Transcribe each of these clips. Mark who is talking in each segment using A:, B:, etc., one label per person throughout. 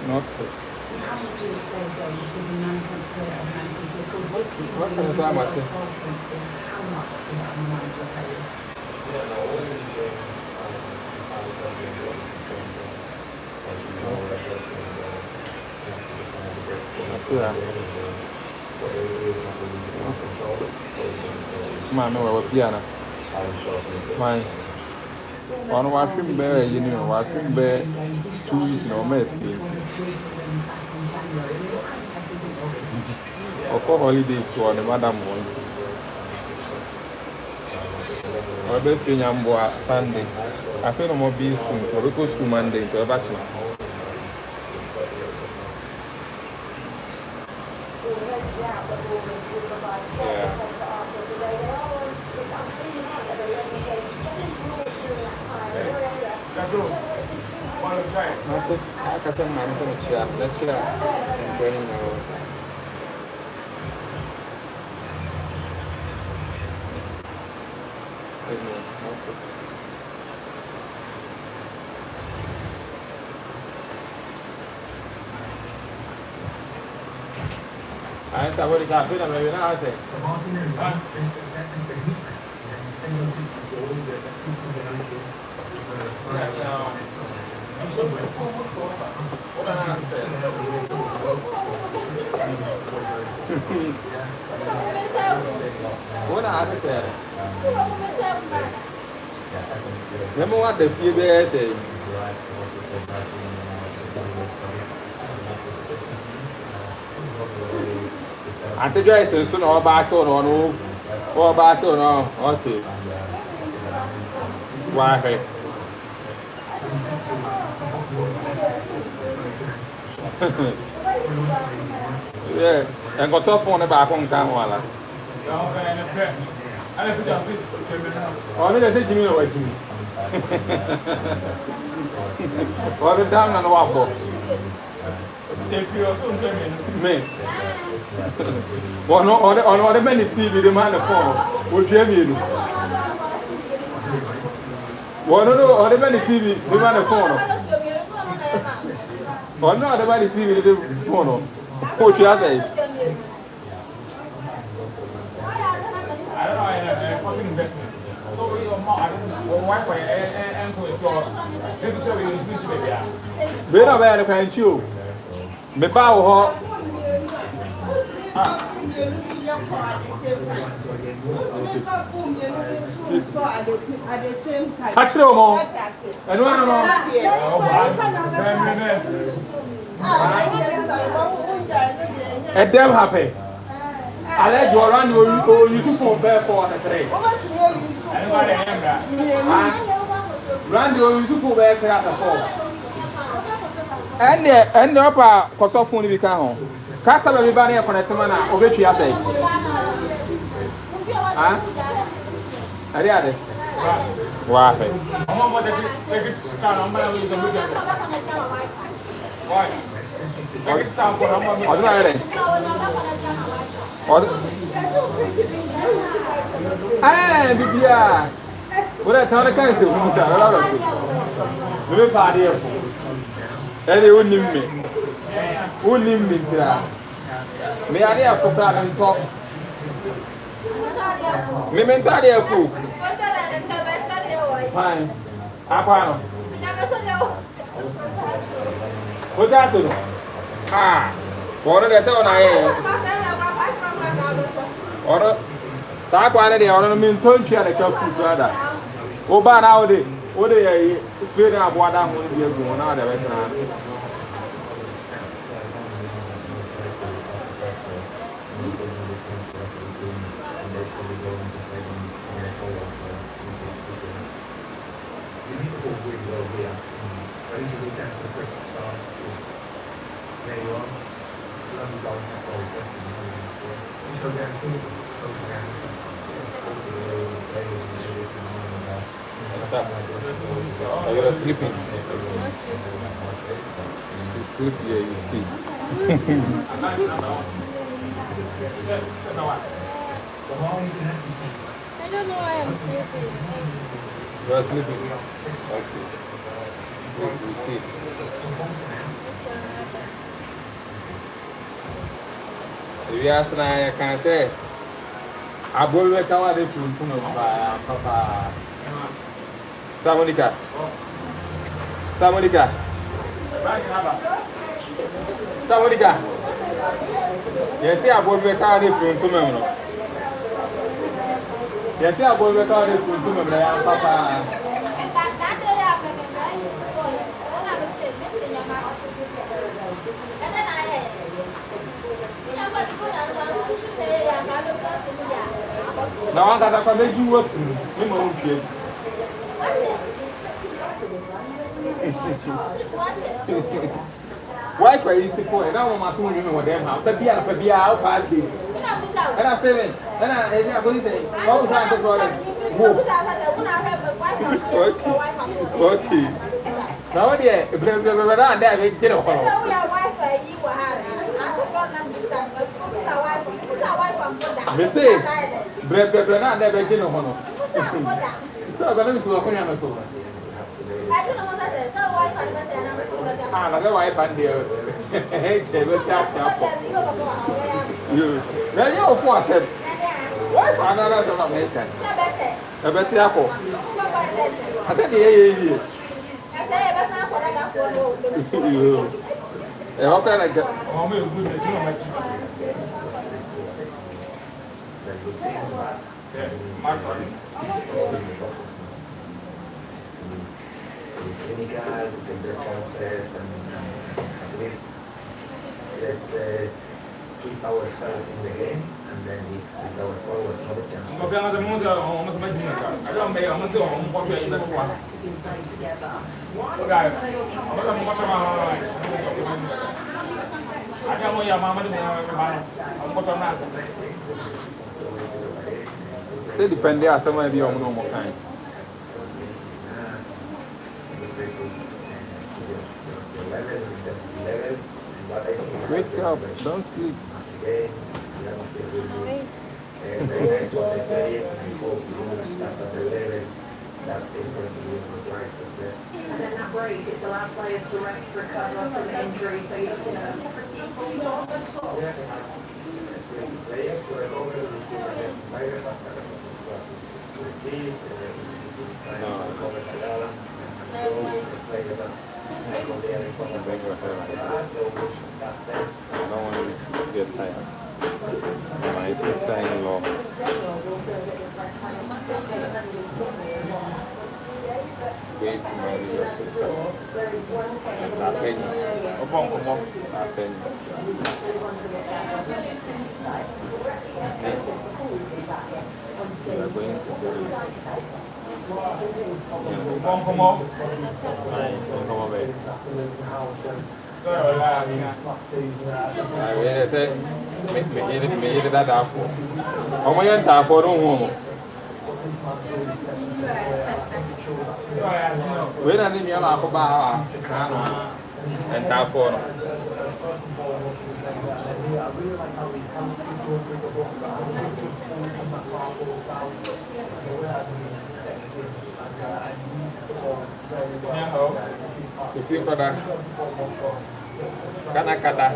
A: Not what kind of time I say? Man, no, I was piano. Mine. One washing bear, you know, washing bear 2 weeks in our May. Or for holidays for the madam one. Or birthday Yamboa Sunday. I feel no more being school, to local school Monday to a bachelor. That's it. I can tell my son a chair. Let's chill out. I'm going now. I ain't already got food. I'm ready now. I say. What I said. Remember what the few bears say? Auntie Joyce is soon all back on all back on. Okay. Why? Yeah, and got tough on the back on Kamala. Oh, they say Jimmy away. Or the down and walk. Me. Well, no, on the many TV, the man of phone will give you. Well, no, on the many TV, the man of phone. Well, no, the many TV, the phone. What you say? I don't know, I'm fucking investment. So, your mom, wife, and maybe tell you to be there. We're not bad, I can't chew. Me bow catch them all. I don't know. A damn happy. I let you run you for bear for the trade. Run you for bear at the fall. And the upper cut off when we come home. Cast everybody up on a semana, over to say. Huh? I did it. Wow. What I tell the kind of party. And they wouldn't need me. Wouldn't need me. Me, I didn't for that and talk. Me, mentality of food. Fine. Apano. What's that to do? Ah, what are they saying? I order. Sakwana, they are on the country and the food brother. Oba nowadays. What do you speak of what I'm going to be going on right now? Are you sleeping? You sleep here, you see.
B: I don't know why I'm sleeping.
A: You are sleeping? Okay. Sleep, you see. We asked I can say, I will cover the food to Papa Samonica. Samonica. Samonica. Yes, I will cover the food to me. Yes, I will cover the food to me, Papa. Now I got to make you work for me. Why for you to point? I want my phone to know them how. But be out 5 days. And I say, and I going to say, what was I okay. Now, dear, if you're around there, we get a hole. So we are Wi-Fi, you were having. Say, Brenna never get a hole. So I'm going to look on us over. I don't know what I said. So Wi-Fi was another Wi-Fi dear. Hey, they will chat. You. Now you're for said. Wi-Fi another of American. I bet you apple. I said, yeah. I say, I was not for that for how can I get?
C: Keep ourselves in the game and then we go forward.
A: I don't make a muscle on what you're in the class. Okay, I don't know your mamma to say, depending on some of your normal kind. Wake up, don't sleep.
D: And then that break, it allows players to rest, recover from injury, so you
A: I don't want to get tired. My sister-in-law. Wait to marry your sister. Come on. We are going to go. Come on. Come away. I say, me that apple. I'm going to for home. When I didn't yell up about and therefore. If you got a Kanakata.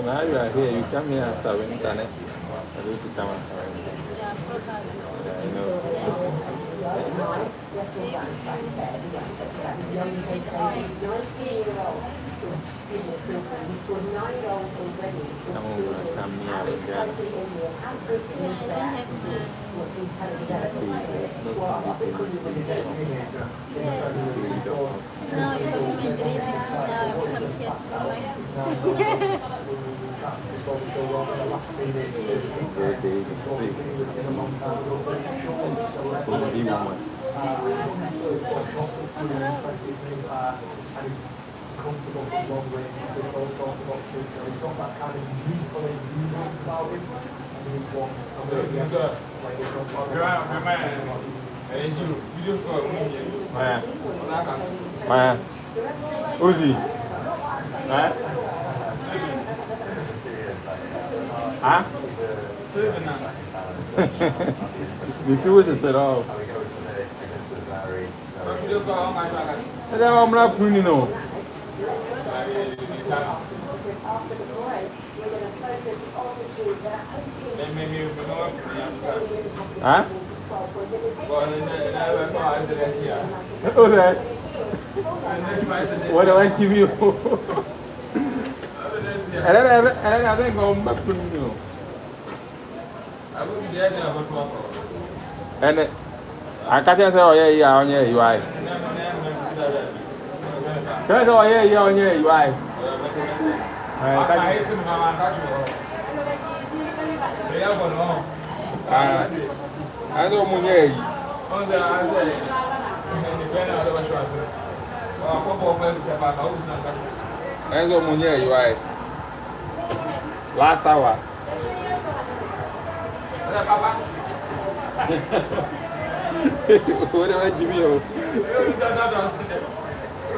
A: Now you are here, you come here after winter. I need to come after winter. Yeah, I know.
B: No, it was my dream. Now I'm some kids.
C: Comfortable for long range, it's all sorts of options. It's got that kind of youthful about him. And he's one.
A: Man, Uzi. Huh? The two is at all. I'm not pruning no. Huh? What's that? What do I give you? And then I think I'm back to you. And I can't say, oh, yeah, on here, you are. Can I say, oh, yeah, on here, you are. I don't know. You are. Last hour. What about Jimmy?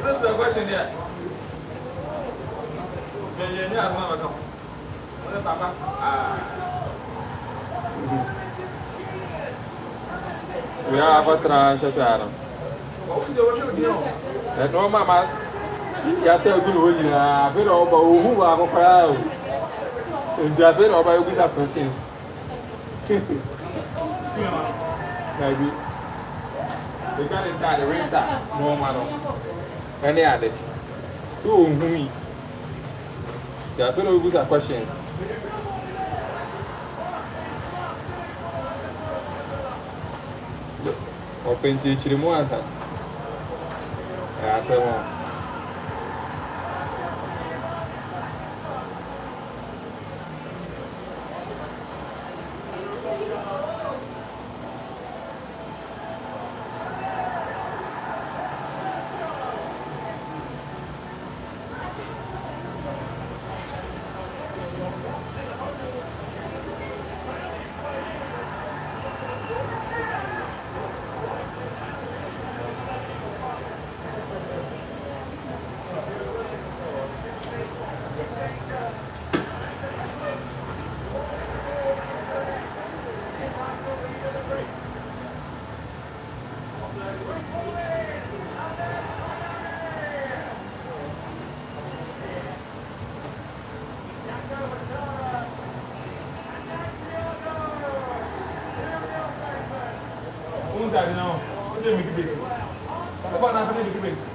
A: What's the question here? We have a tranche, Sarah. And no, Mamma, you have to go to a bit over who are a crowd. And you have been over with a questions. Maybe we got it that the rings are more money. And they are it. So, me. You have been with a questions. Open to each more answer. I said,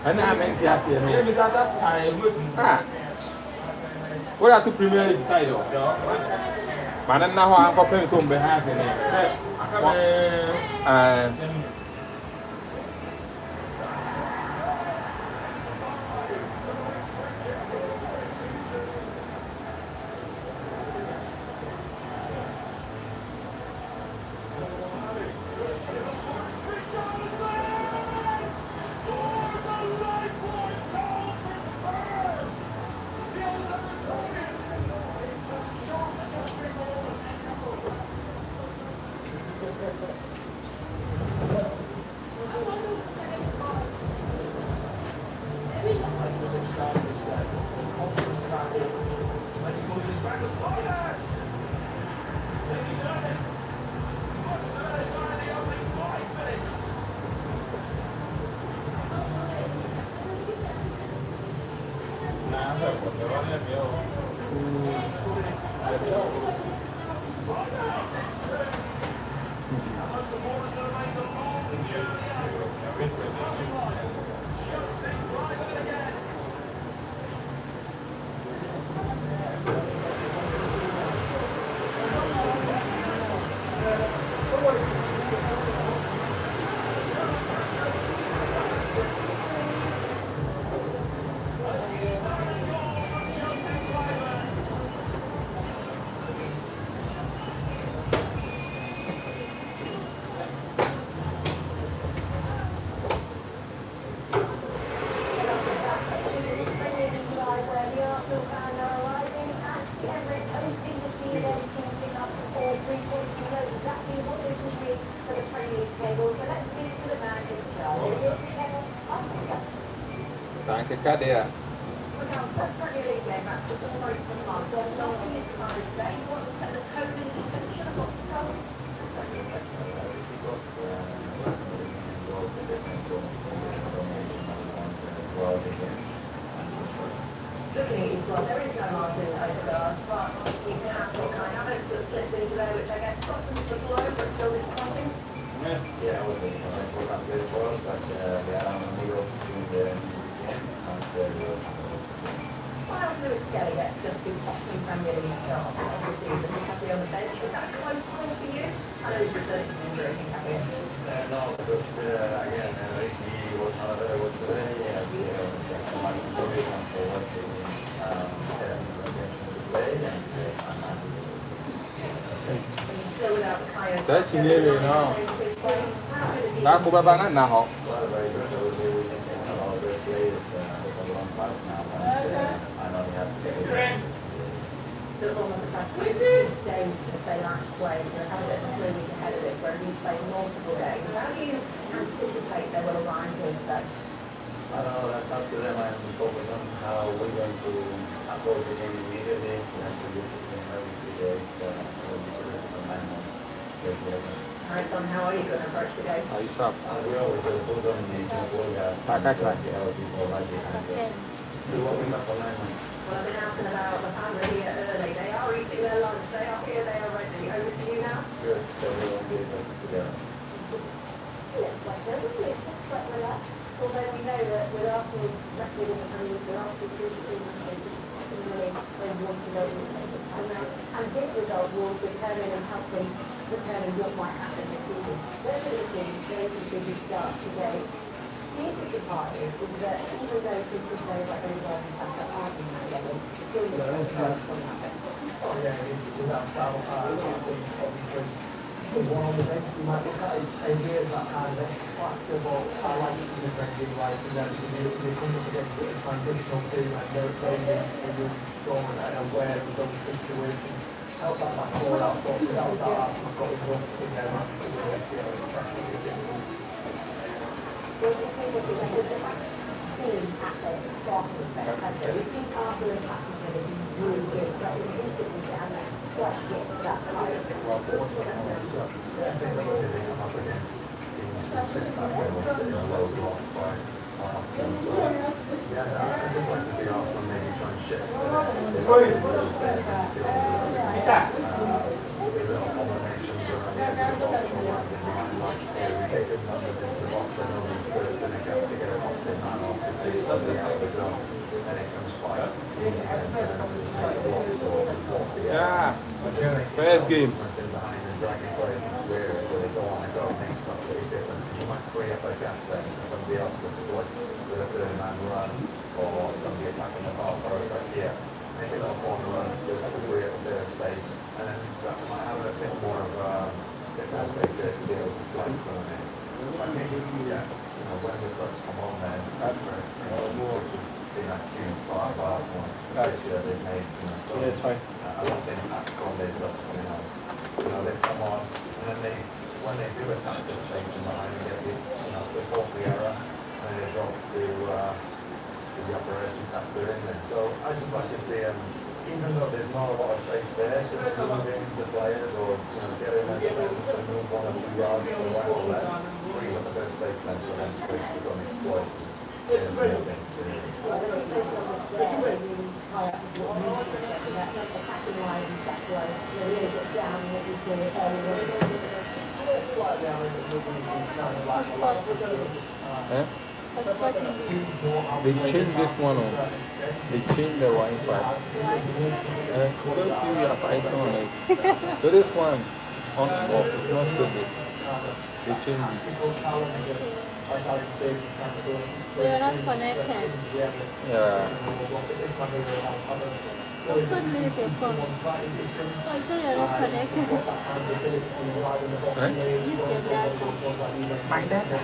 A: and I meant to ask you, what are to premier side of? Man, and now I'm popping some behind it. Sa anche cadere.
D: Looking at each one, there is no margin over, but you can have some kind of it that slips into there, which I guess softens the flow, but still is something.
E: Yeah, well, it's important good for us, but we are on the middle between the weekend and the
D: What else do we get? Just do something from really sharp. Obviously, the happy on the bench, is that a close call for you? I know you're just embracing happy.
E: no, because again, he was not available today, and my position for us play and
D: Still without the kind of...
A: That's nearly now. Now go back now.
E: very good. We can have all the players for a long time now, and I know we have
D: There's almost a fact days if they like to play, so have a bit of a 3 week ahead of it, where you play multiple days. How do you anticipate they will arrive here today?
E: I don't know, that's up to them. I'm focused on how we're going to approach the game immediately. We have to do the same every 3 days. So we'll be sure to mind on
D: Alright, Tom, how are you going to approach the game?
A: Are you sharp?
E: we always do food on the board. People like it and do what we have for linemen.
D: Well, I've been out and about the family here early. They are eating their lunch. They are here. They are ready. Over to you now.
E: Good. So we will be together.
D: Looks like they're really quite relaxed. Although we know that with Arsenal's record in the Premier League, with Arsenal really they want to know and this result will determine and help them determine what might happen this season. They're going to do very big start today. The interesting part is that even though people say like those guys have to argue that level, still the first one happen.
C: Without travel cards, obviously, the one on the bench, you might look at it and hear that kind of factor, but I like it in the Premier League, and then they come up against it in transitional team, and they're really strong and aware of those situations. Help that back forward out, but without that, I've got enough in their match to really feel the pressure to get them.
D: Well, the thing is that with the team at the bottom of their country, we think Arsenal and Tottenham are going to be really good, but we instantly down there, quite get to that high.
E: Well, fortunately, I think that we're going to come up against teams who sit back and low block by yeah, I just like to see Arsenal maybe try and shift little combinations around the edge of the box or ones in behind like we take good numbers into the box and then we put it in a gap to get it off the man off if they something out of the zone and it comes by
A: Yeah. First game.
E: behind and dragging players where they go on and go makes something different. You might free up a gap there and somebody else will split with a 30-man run or somebody attacking the ball or here. Make it up on the run, just have to free up a bit of space and then that might have a bit more of a space there to be able to play from it. I think, yeah, when the clubs come on then, that's more in that huge part of Arsenal this year they've made, so
A: Yeah, it's fine.
E: I don't think that's Conde's up, they come on and then when they do attack the space in behind and get the fourth error and then they drop to the upper edge and after in there. So I just like to see even though there's not a lot of space there, just moving the players or get in and move 1 or 2 yards to the right or left, free up a bit of space then so then space to go and exploit.
D: Well, there's a space on the really high up what needs to get to that attacking line and that line. They really get down and what we do early on.
F: Eh? They changed this one on. They changed the Wi-Fi. Don't see we have icon on it. So this one is on and off. It's not stable. They changed it.
B: We are not connected.
F: Yeah.
B: Just put me with your phone. Oh, I said you're not connected.
F: Eh?
B: Use your data.
F: My data.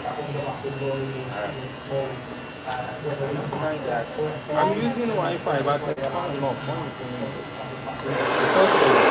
F: I'm using Wi-Fi, but it's not enough. It's not stable.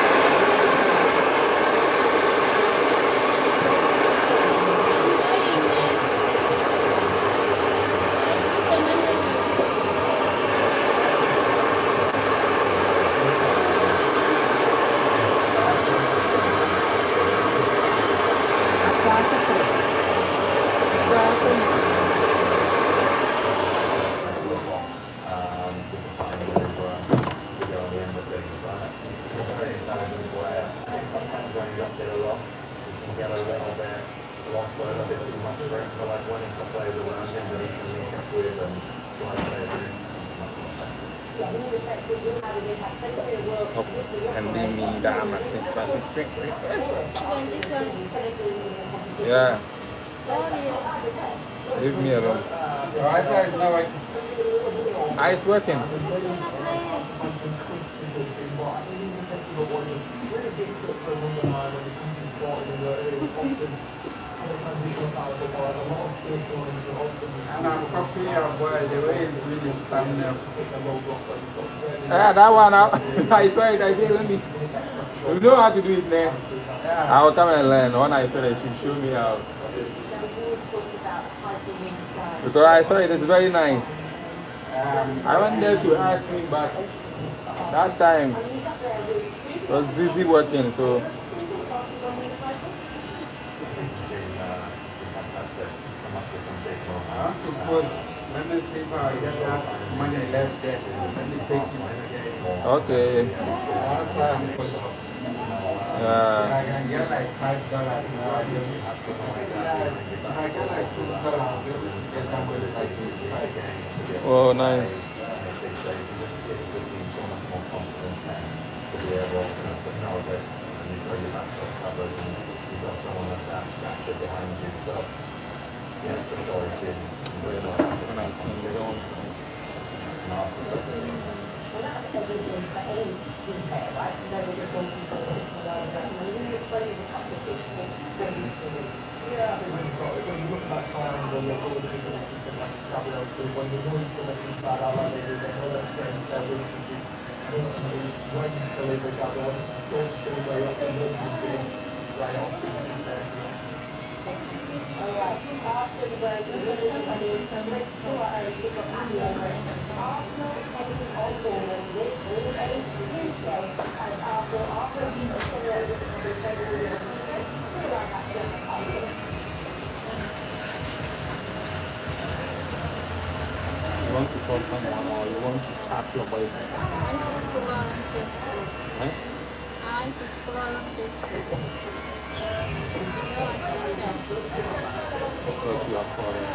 F: Stop sending me that message.
B: When this one is connected.
F: Yeah,
B: Sorry.
F: leave me alone.
E: The Wi-Fi is not working.
F: Ah, it's working.
E: And I'm copying your boy, the way it's really standing up.
F: Yeah, that one out. I saw it. I said, let me. You know how to do it, man.
E: Yeah.
F: I will come and learn. When I finish, you show me how. Because I saw it. It's very nice. I went there to ask him, but that time I was busy working, so.
E: I want to post, let me see if I get that money left there. Let me take it.
F: Okay.
E: That's why I'm posting. I can get like $5 now. I don't have to know. If I get like $6, I'll be able to get that with like $5.
F: Oh, nice. You want to call someone or you want to chat your boyfriend?
B: I want to scroll on Facebook.
F: Eh?
B: I want to scroll on Facebook. No, I can't chat.
F: Because you are calling.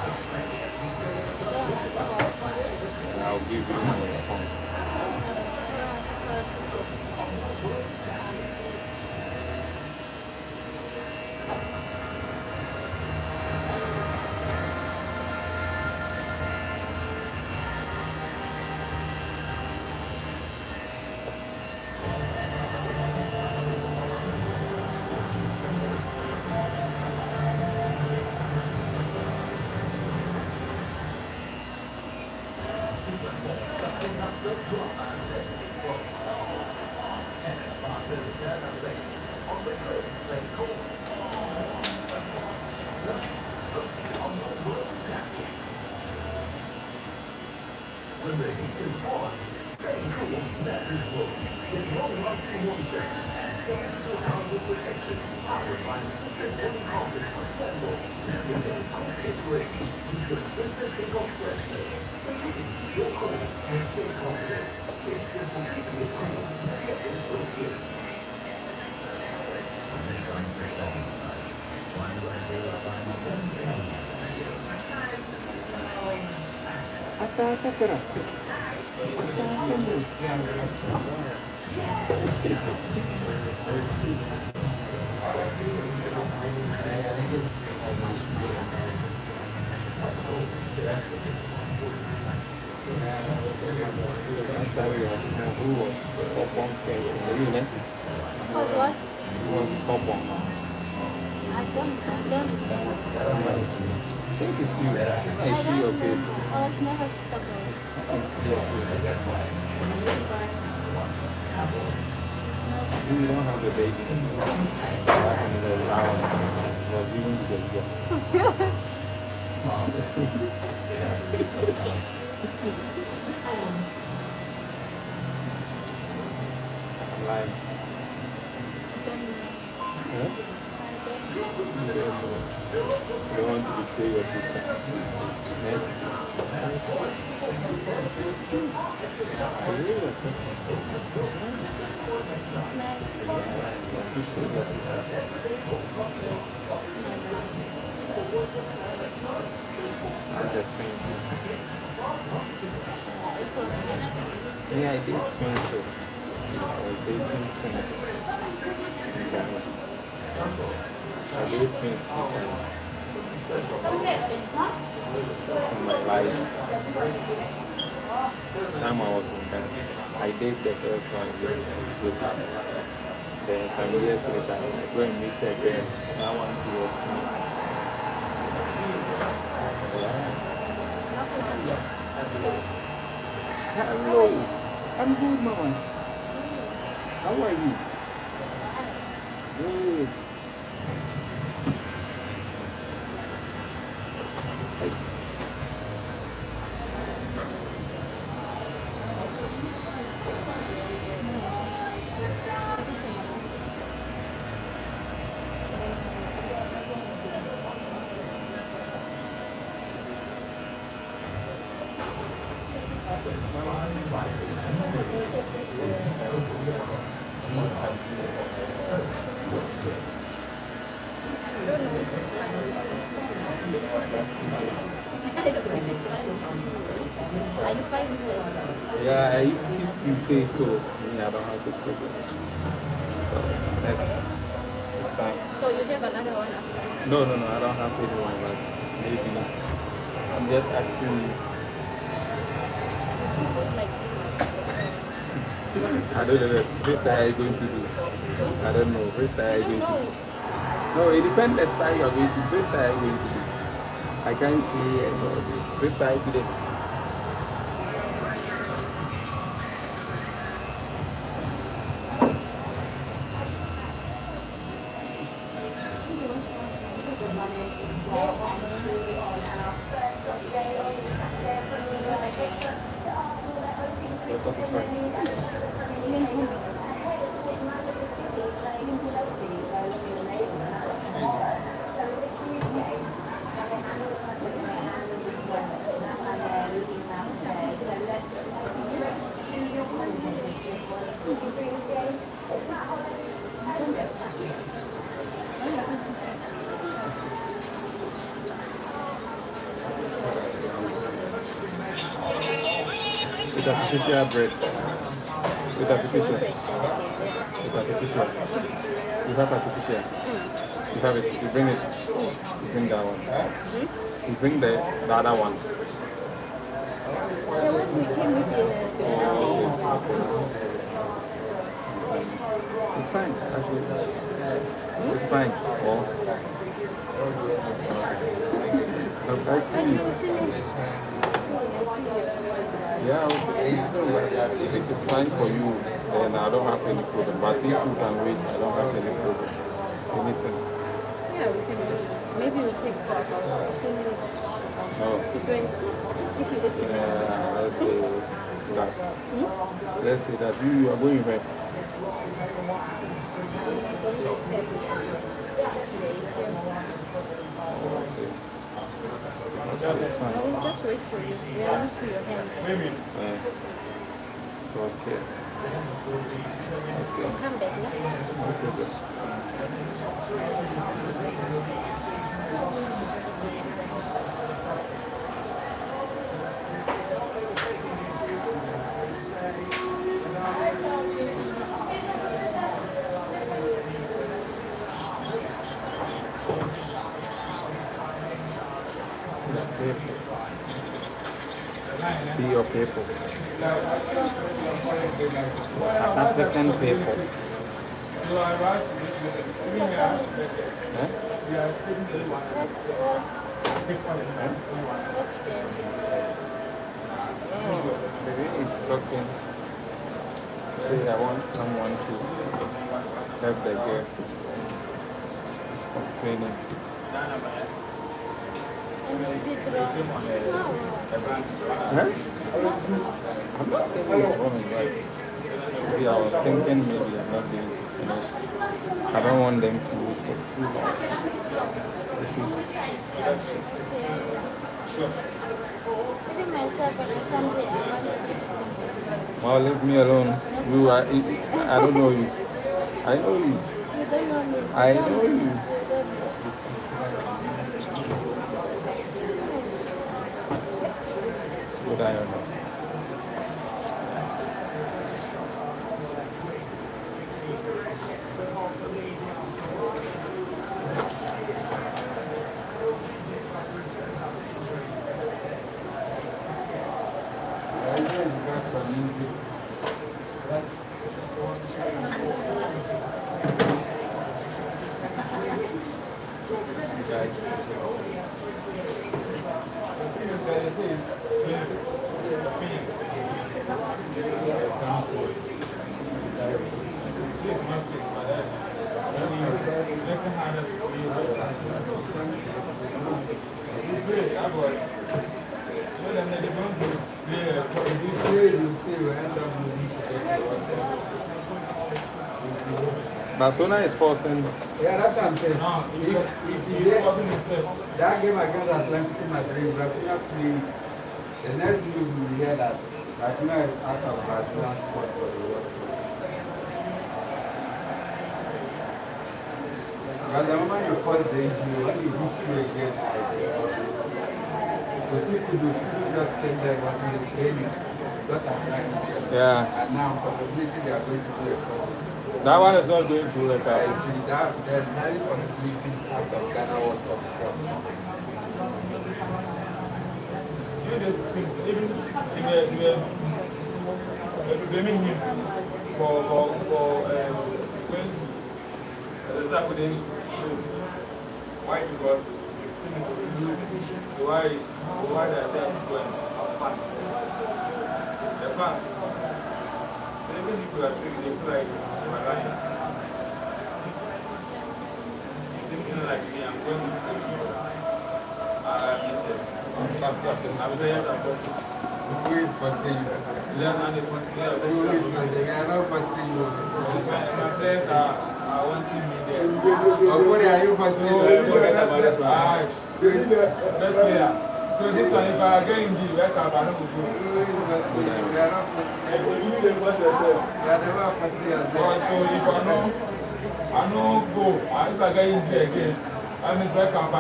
F: And I'll give you my phone.
B: What?
F: Was top one.
B: I don't.
F: I think it's you. I see your face.
B: I was never stubborn.
F: I see your face. You don't have a baby. Back in the round. You're giving the baby. Like, huh? You don't want to betray your sister. Eh? Really? Appreciate your sister. And the twins. Yeah, I did twins too. I was dating twins. In Ghana. I dated twins 2 times. In my life. Time I was in Ghana. I dated the first one with her. Then some years later, I go and meet her again. That one she was twins. Hello. I'm good, Mama. How are you? Good.
B: Are you fine with it?
F: Yeah, if you say so, I don't have to problem. That's it's fine.
B: So you have another one after?
F: No, I don't have anyone, but maybe I'm just asking you.
B: Like,
F: I don't know. Which style are you going to do? I don't know. Which style are you going to do? No, it depends the style you are going to. Which style are you going to do? I can't see it. Which style today? Your top is fine. With artificial bread. With artificial. With artificial. You have artificial. You have it. You bring it. You bring that one. You bring the other one.
B: the one we came with the other
F: It's fine, actually. It's fine. Oh. I'm
B: day.
F: asking
B: But
F: you.
B: you will finish soon, I see you.
F: Yeah, okay. So, if it is fine for you, then I don't have any problem. But if you can wait, I don't have any problem. Anything.
B: Yeah, we can do it. Maybe we'll take for about 15 minutes
F: No.
B: to 20. If you just take
F: Yeah, let's say that. Let's say that you are going where? Okay. That's fine.
B: I will just wait for you. We are used to your hands.
A: Maybe.
F: Okay.
B: Come back, no?
F: See your paper. African paper.
A: So I was
F: Huh?
A: we are speaking to one.
F: Maybe it's talking. Say I want someone to help the girl. He's complaining.
B: And is it wrong?
F: Huh? I'm not saying it's wrong, right? See, I was thinking maybe I'm not going to finish. I don't want them to wait for too long. You see?
B: Even myself, when I come here, I want to.
F: Well, leave me alone. You are, I don't know you. I know you.
B: You don't know me.
F: I know you.
B: You don't know.
F: What I don't know. Barcelona is forcing.
C: Yeah, that's what I'm saying. If you get that game against Atlantic Madrid, Rafinha played, the next news we hear that Rafinha is out of Barcelona squad for the World Cup. But the moment you force the injury, when you hit through again, but he could just came there, was in the training, got Atlantic.
F: Yeah.
C: And now, possibility they are going to play something.
F: That one is not going to work
C: I
F: out.
C: see that there's many possibilities out of Ghana World Cup squad.
A: You know, these things, even if you're blaming him for when the Saturday show. Why? Because his team is losing. So why they are there to go and have fun? The fans. So even if you are sick, they feel like you are lying. Same thing like me, I'm going to coach you. I'm there as a person.
C: Who is forcing you?
A: Learn how to consider.
C: Who is not? They are not forcing you.
A: My players are wanting me there.
C: Of what are you forcing
A: So
C: you?
A: forget about this one. Best player. So this one, if I get in the back up, I don't go.
C: Who is forcing you? They are not forcing you.
A: You need to force yourself.
C: They are never forcing yourself.
A: So if I know go, if I get in there again, I'm in back up,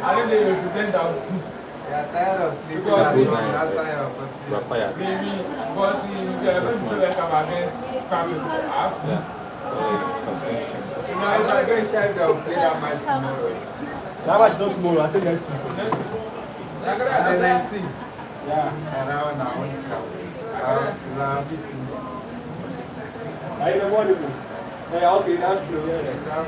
A: I don't know you present out.
C: They are tired of sleeping.
A: Because
C: That's why you are forcing
F: You are fired.
A: maybe because you are going to play back up against Spanish people. After.
F: Suspension.
C: I'm not going to share they will play that match tomorrow.
G: That match not tomorrow, I think next week.
C: And the 19th.
A: Yeah.
C: And I want to come. So I'll beat you.
G: I even want to lose. Yeah, okay, that's true. Yeah.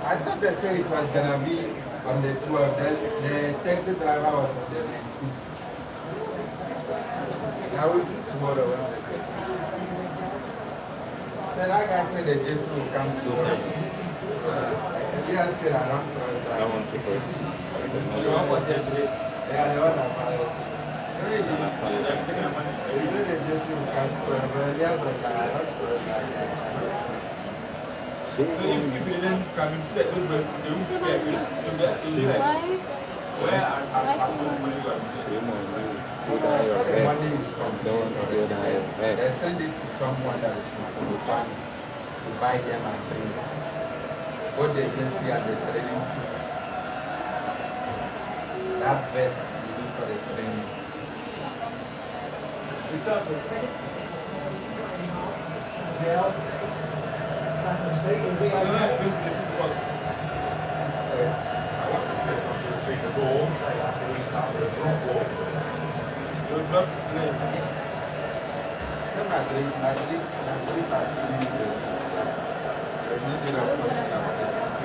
C: I thought they said it was going to be on the 12th. The taxi driver was on the 19th. That was tomorrow. So that guy said the Jason will come tomorrow. Yeah, said I don't trust that.
F: I don't want to hurt.
A: The one was yesterday.
C: Yeah, the one that followed. You know the Jason will come tomorrow, but yeah, but I don't trust that guy.
A: So if you didn't come instead, they won't be able to get
B: Why?
A: where I'm supposed to go.
F: Shame on you. dye your hair.
E: Money is from
F: They want to go dye your hair.
E: they send it to someone that is not going to buy them and bring it. What they just see and the trading kits. That vest you use for the training.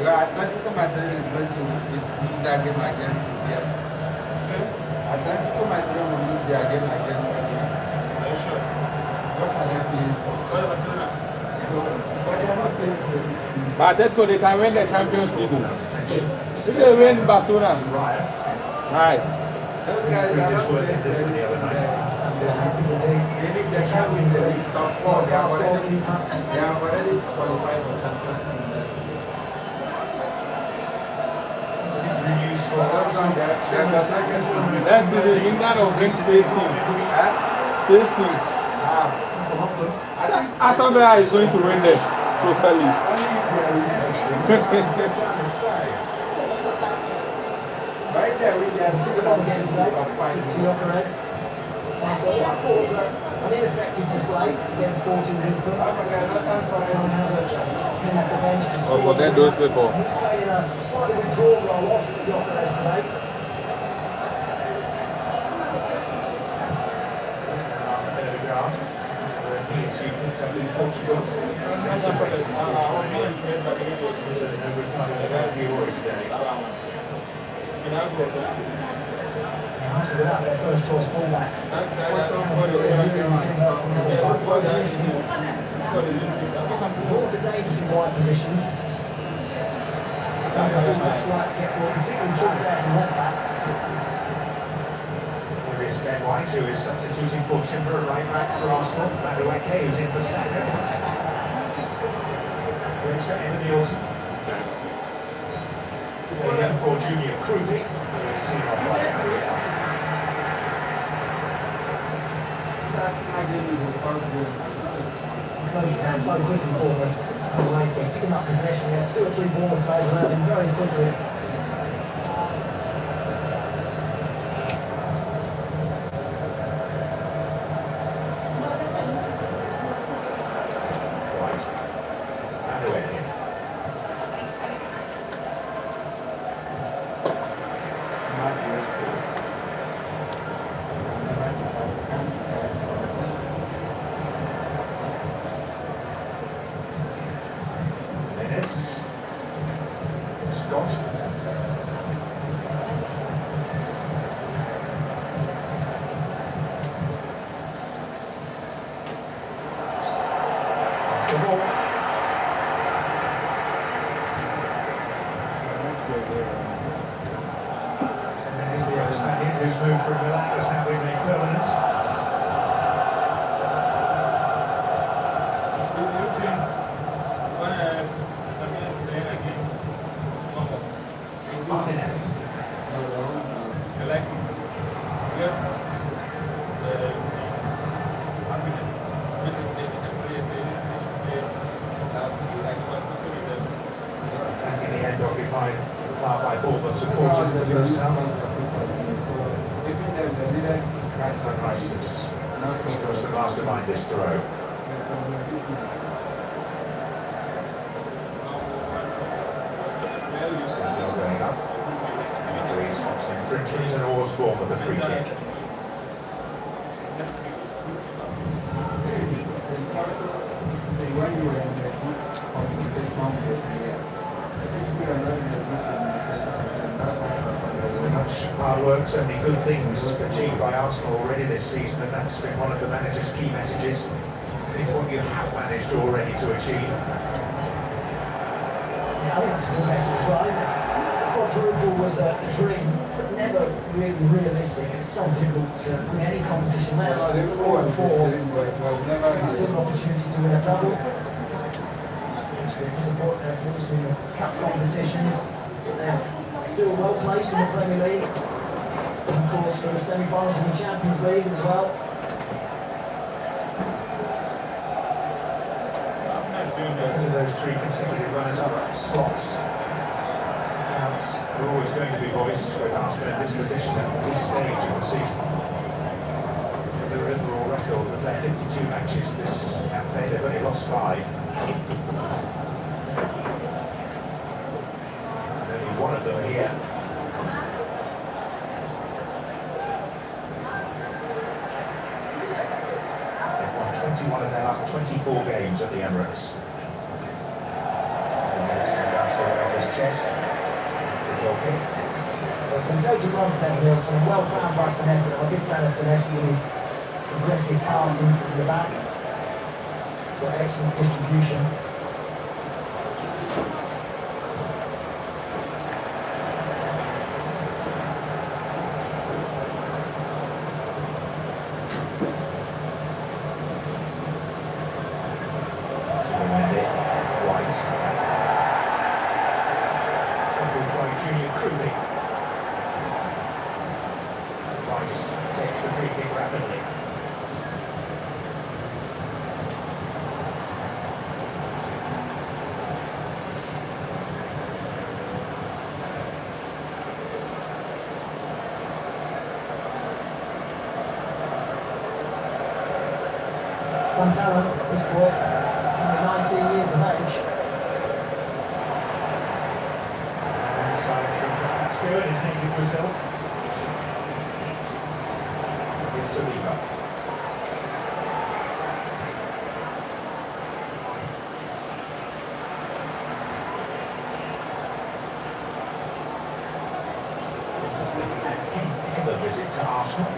E: Atletico Madrid is going to lose their game against Sevilla. Atletico Madrid will lose their game against Sevilla. What are they playing for? They are not playing for the team.
F: But Atletico, they can win the Champions League. If they win Barcelona, right.
E: Those guys are not playing for the team. They can't win the league top four. They have already qualified for Champions League.
F: That's the England will bring 6 teams. 6 teams. Aston Villa is going to win the Europa League.
E: Right there, we are still on against the
C: An ineffective display against Sporting Lisbon.
F: Oh, forget those people.
C: Playing a slightly withdrawn role off Gyökeres today. Without their first choice fullbacks. All the dangerous in wide positions. Looks like to get more, particularly took there and left back.
H: There is Ben White, who is substituting for Timber at right back for Arsenal. Madueke is in for Saka. Brings to Evan Nielsen. Then for Junior Krupi, who is seen on by Area.
C: Closing down so quickly for them. Away, picking up possession. We had 2 or 3 Bournemouth players around him very quickly.
H: Who's moved from Milan has now been made permanent. Martinelli.
A: I like it. Yes.
H: Attacking the end occupied far by Bournemouth supporters in the first half. Casper Rices was the mastermind this throw. Still going up. Louise Hobson infringing and Osborne with the free kick. Hard work, so many good things achieved by Arsenal already this season, and that's been one of the manager's key messages. Think what you have managed already to achieve.
C: Yeah, I think it's a good message, right? Quadruple was a dream, but never really realistic. It's so difficult to win any competition, let alone 4 and 4. Still an opportunity to win a double. Disappointing, of course, in the cup competitions. They're still well placed in the Premier League. And of course, for the semi-finals in the Champions League as well.
H: Those three consecutive runners-up slots. Are always going to be voiced with Arsenal in this position at this stage of the season. Their overall record of their 52 matches this campaign, they've only lost 5. And only one of them here. They've won 21 of their last 24 games at the Emirates.
C: Well, some total run for them, Wilson, and well found by Senesi. I'm a big fan of Senesi and his aggressive passing from the back. Got excellent distribution. Some talent, this boy, only 19 years of age.
H: That's good, and thank you, Brazil. Here's Saliba. The visit to Arsenal.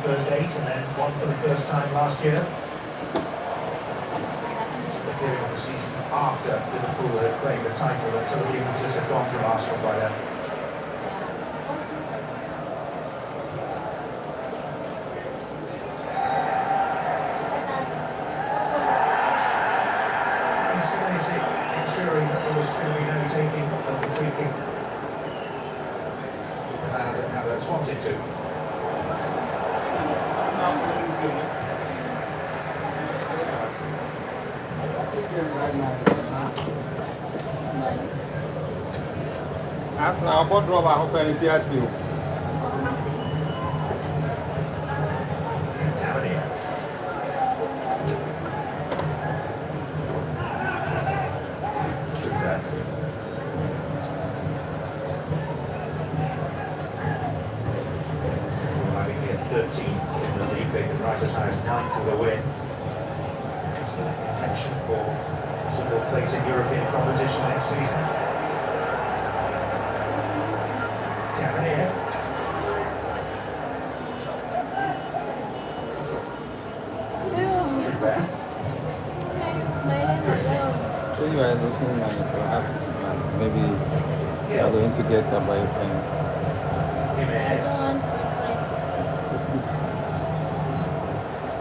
H: First 8 and then one for the first time last year. The period of the season after Liverpool had claimed the title until the Juventus had gone from Arsenal by then. Ensuring that there was still be no taking of the free kick. Now that's wanted to.
F: Arsenal, I'll put rubber up and it's at you.
H: Having hit 13 in the league, they can rise as high as 9 for the win. It's the intention for some place in European competition next season. Tavernier.
F: So you are looking nice, so I have to smile. Maybe you are going to get that by your friends.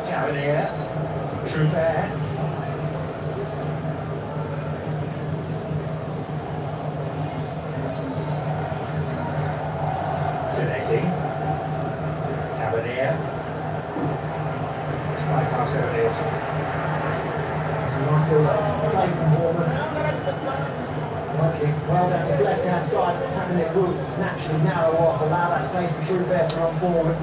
H: Tavernier. Troupert. Tavernier. Bypass over Nielsen.
C: It's a nice little play from Bournemouth. Working well down his left-hand side, but tapping it will naturally narrow off, allow that space for Troupert to run forward.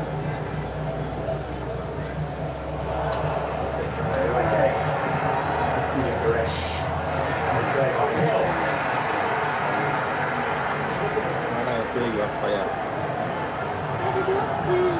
F: You are fire.
B: How did you see?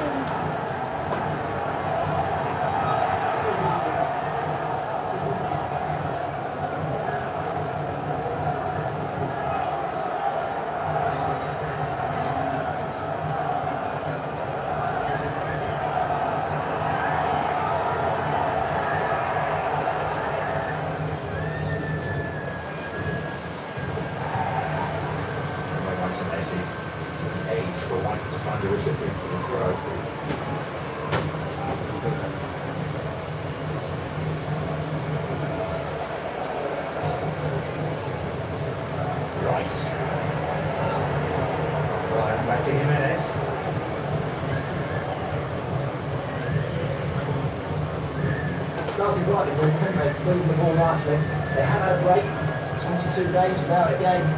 C: started rightly, didn't they? Moving the ball nicely. They have had a break. 22 games without a game.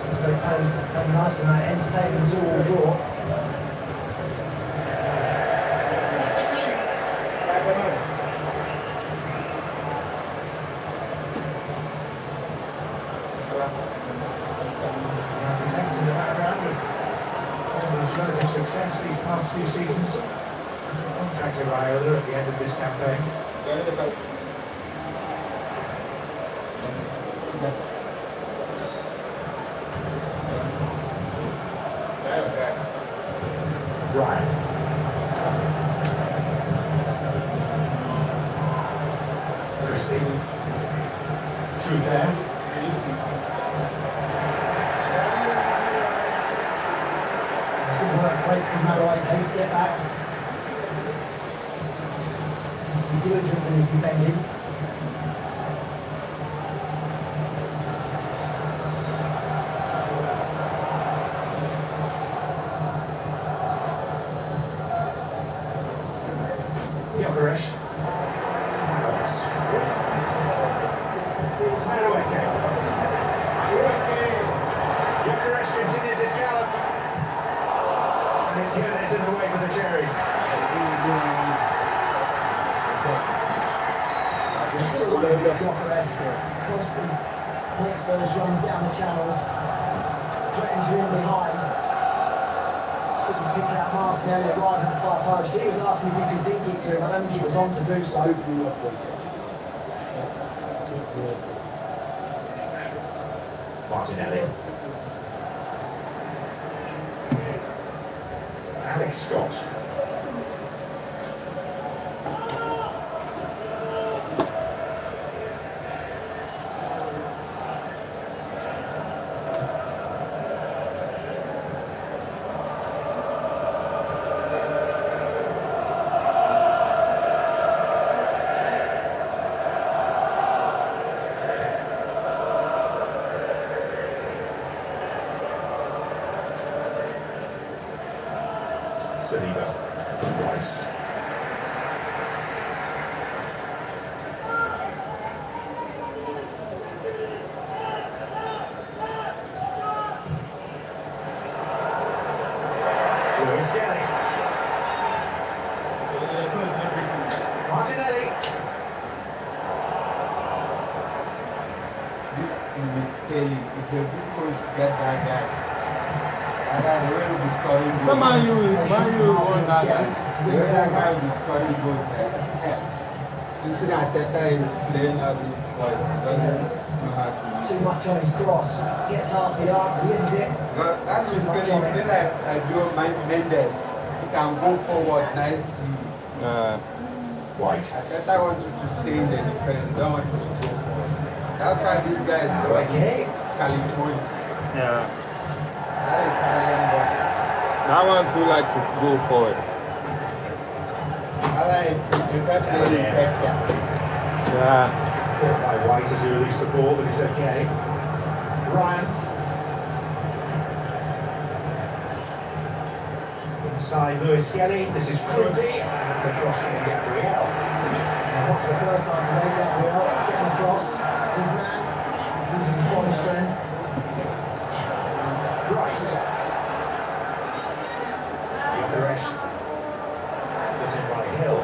C: So they played nicely and entertaining 2-2 draw.
H: Success these past few seasons. Contracted Raiola at the end of this campaign. Ryan. Christie. True there.
C: Great from Marouane, to get back. He's diligent in his defending.
H: Yokeresh. Yokeresh continues his gallop. And his unit in the way for the Cherries.
C: Constant makes those runs down the channels. Threatens you in behind. Couldn't pick out Martinelli right at the far post. He was asking if he could dink it to him. I don't think he was on to do so.
H: Martinelli. Alex Scott. Saliba. Rice. Lewis Kelly. Martinelli.
F: This is Kelly. If the good coach get that guy, that guy will be scoring goals.
A: Come on, you want
F: that guy. That guy will be scoring goals. This thing Ateta is playing out his voice. He doesn't know how to.
C: Too much on his cross. Gets half the arc, wins it.
F: But that's just Kelly. He play like I do Mendes. He can go forward nicely.
H: White.
F: Ateta wants you to stay in the defense. He don't want you to go forward. That's why this guy is
H: Okay.
F: California.
A: Yeah.
F: That Italian boy.
A: That one too like to go forward.
F: I like in fact playing in Pepper.
A: Yeah.
H: Caught by White as he released the ball, but it's okay. Ryan. Inside Lewis Kelly. This is Cruddy. And the cross from Gabriel.
C: And that's the first time today, Gabriel getting across. His man using his body strength.
H: Rice. Yokeresh. Put in by Hill.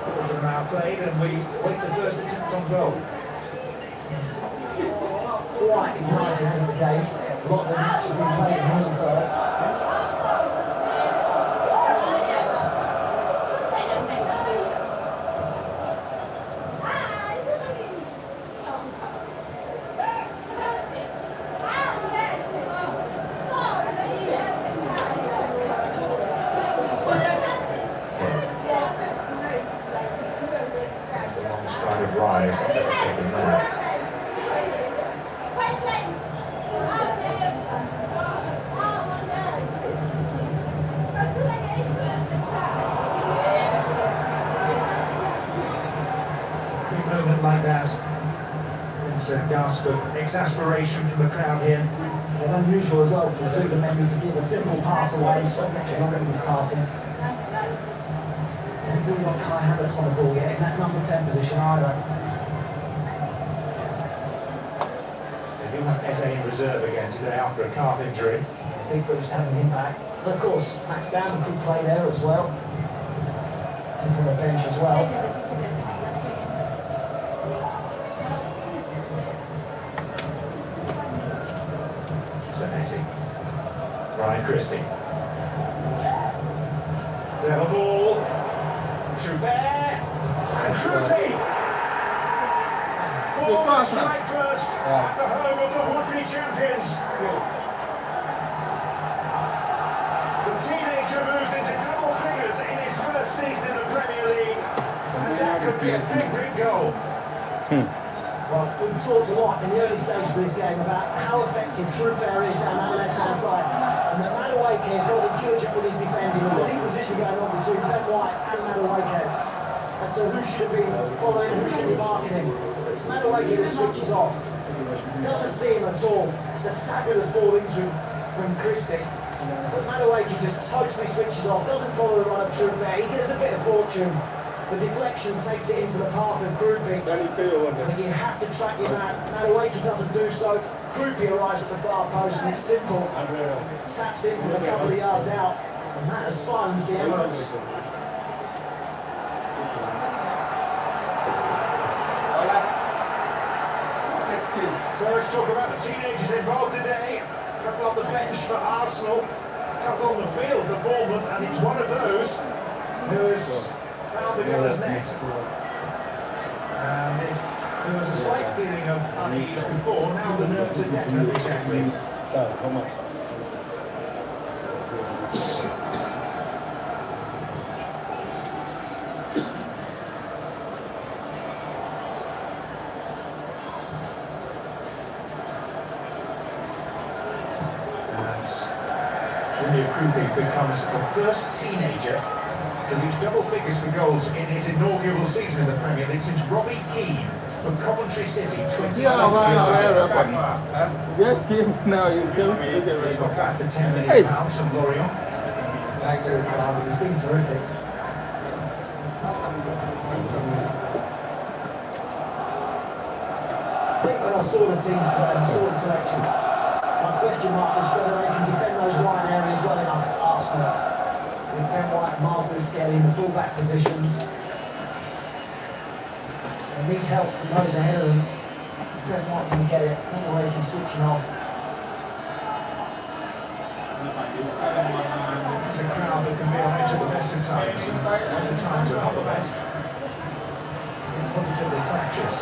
H: Quarter now played, and we wait the first attempt on goal.
C: Quite ignited, hasn't the game? A lot of the match has been played in home first.
H: Alongside of Rise, taken there. Big moment like that. It's a gasp of exasperation from the crowd here.
C: And unusual as well for Zuckerman to give a simple pass away, so much longer he was passing. Haven't really got Kai Havertz on the ball yet in that number 10 position either.
H: They do have Eze in reserve again today after a calf injury.
C: Big boost having him back. But of course, Max Down could play there as well. He's on the bench as well.
H: Zanetti. Ryan Christie. They have a ball. Schubert. And Christie. Ball strike first at the home of the would-be champions. The teenager moves into double figures in his first season in the Premier League. And that could be a big goal.
C: Well, we've talked a lot in the early stages of this game about how effective Truppert is down that left-hand side. And that Madueke is not intelligent with his defending. There's a deep position going on between Ben White and Madueke as to who should be following and who should be marking him. It's Madueke that switches off. Doesn't see him at all. It's a fabulous ball into from Christie. But Madueke just totally switches off, doesn't follow the run of Truppert. He gets a bit of fortune. The deflection takes it into the path of Groupie. But you have to track him out. Madueke doesn't do so. Groupie arrives at the far post and it's simple. Taps in from a couple of yards out. And that has silenced the Emirates.
H: So let's talk about the teenagers involved today. A couple on the bench for Arsenal, a couple on the field for Bournemouth, and it's one of those who has found the goal's net. And there was a slight feeling of unease before, now the nerves are definitely settling.
F: How much?
H: Groupie becomes the first teenager to reach double figures for goals in his inaugural season in the Premier League since Robbie Keane from Coventry City.
F: Yes, game now. You don't
H: He's got back for £10 million from Lorient.
C: Thanks, Eric. It's been terrific. I think when I saw the teams today, I saw the selections, my question mark was whether they can defend those wide areas well enough to Arsenal. With Ben White and Marcus getting the full-back positions. They need help from those ahead of them. Ben White can get it, not the way he's switching off.
H: It's a crowd that can be on edge at the best of times, and when the times are not the best, positively fractious.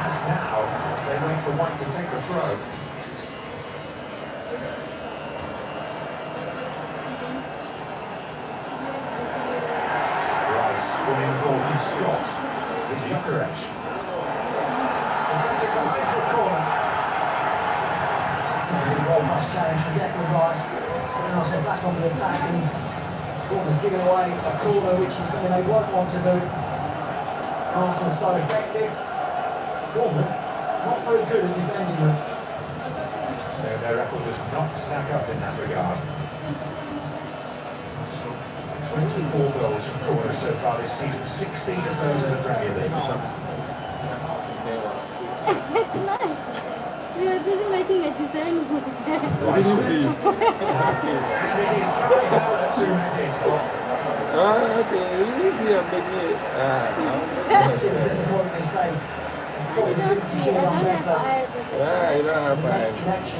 H: As now, they wait for White to take the throw. Rice winning the ball from Scott. It's Jokeresh. Behind the corner.
C: The ball must challenge from Declan Rice. And also back on the attack and Bournemouth giving away a corner which is something they won't want to do. Arsenal so effective. Bournemouth not very good at defending them.
H: Their record does not stack up in that regard. 24 goals from corners so far this season, 16 of those in the Premier League.
B: It's nice. We are busy making a design book.
F: What did you see?
H: And it is Kai Havertz who has it.
F: Okay, easy and make it.
C: See the disappointment in his face.
B: I don't see it. I don't have eyes.
F: Yeah, you don't have time.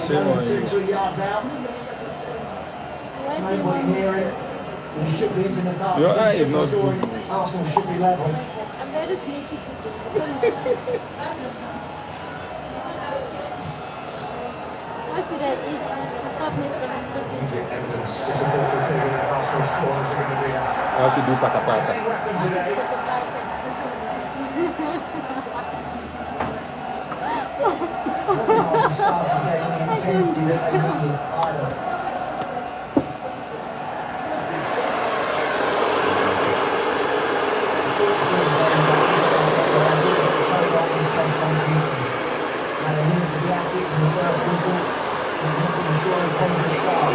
F: Shame on you.
C: 2-3 yards out. Nobody near him. He should be into the target.
F: Your eye is not
C: Scoring.
F: good.
C: Arsenal should be level.
B: I'm very sleepy today. What should I eat to stop me from sleeping?
H: Evidence is a ball that Arsenal's corners are going to be at.
F: I have to do pata pata.
H: Any weapon today?
C: Arsenal starts to get the intensity that they needed either. And they need to be active in the first whistle and not to ensure a positive start.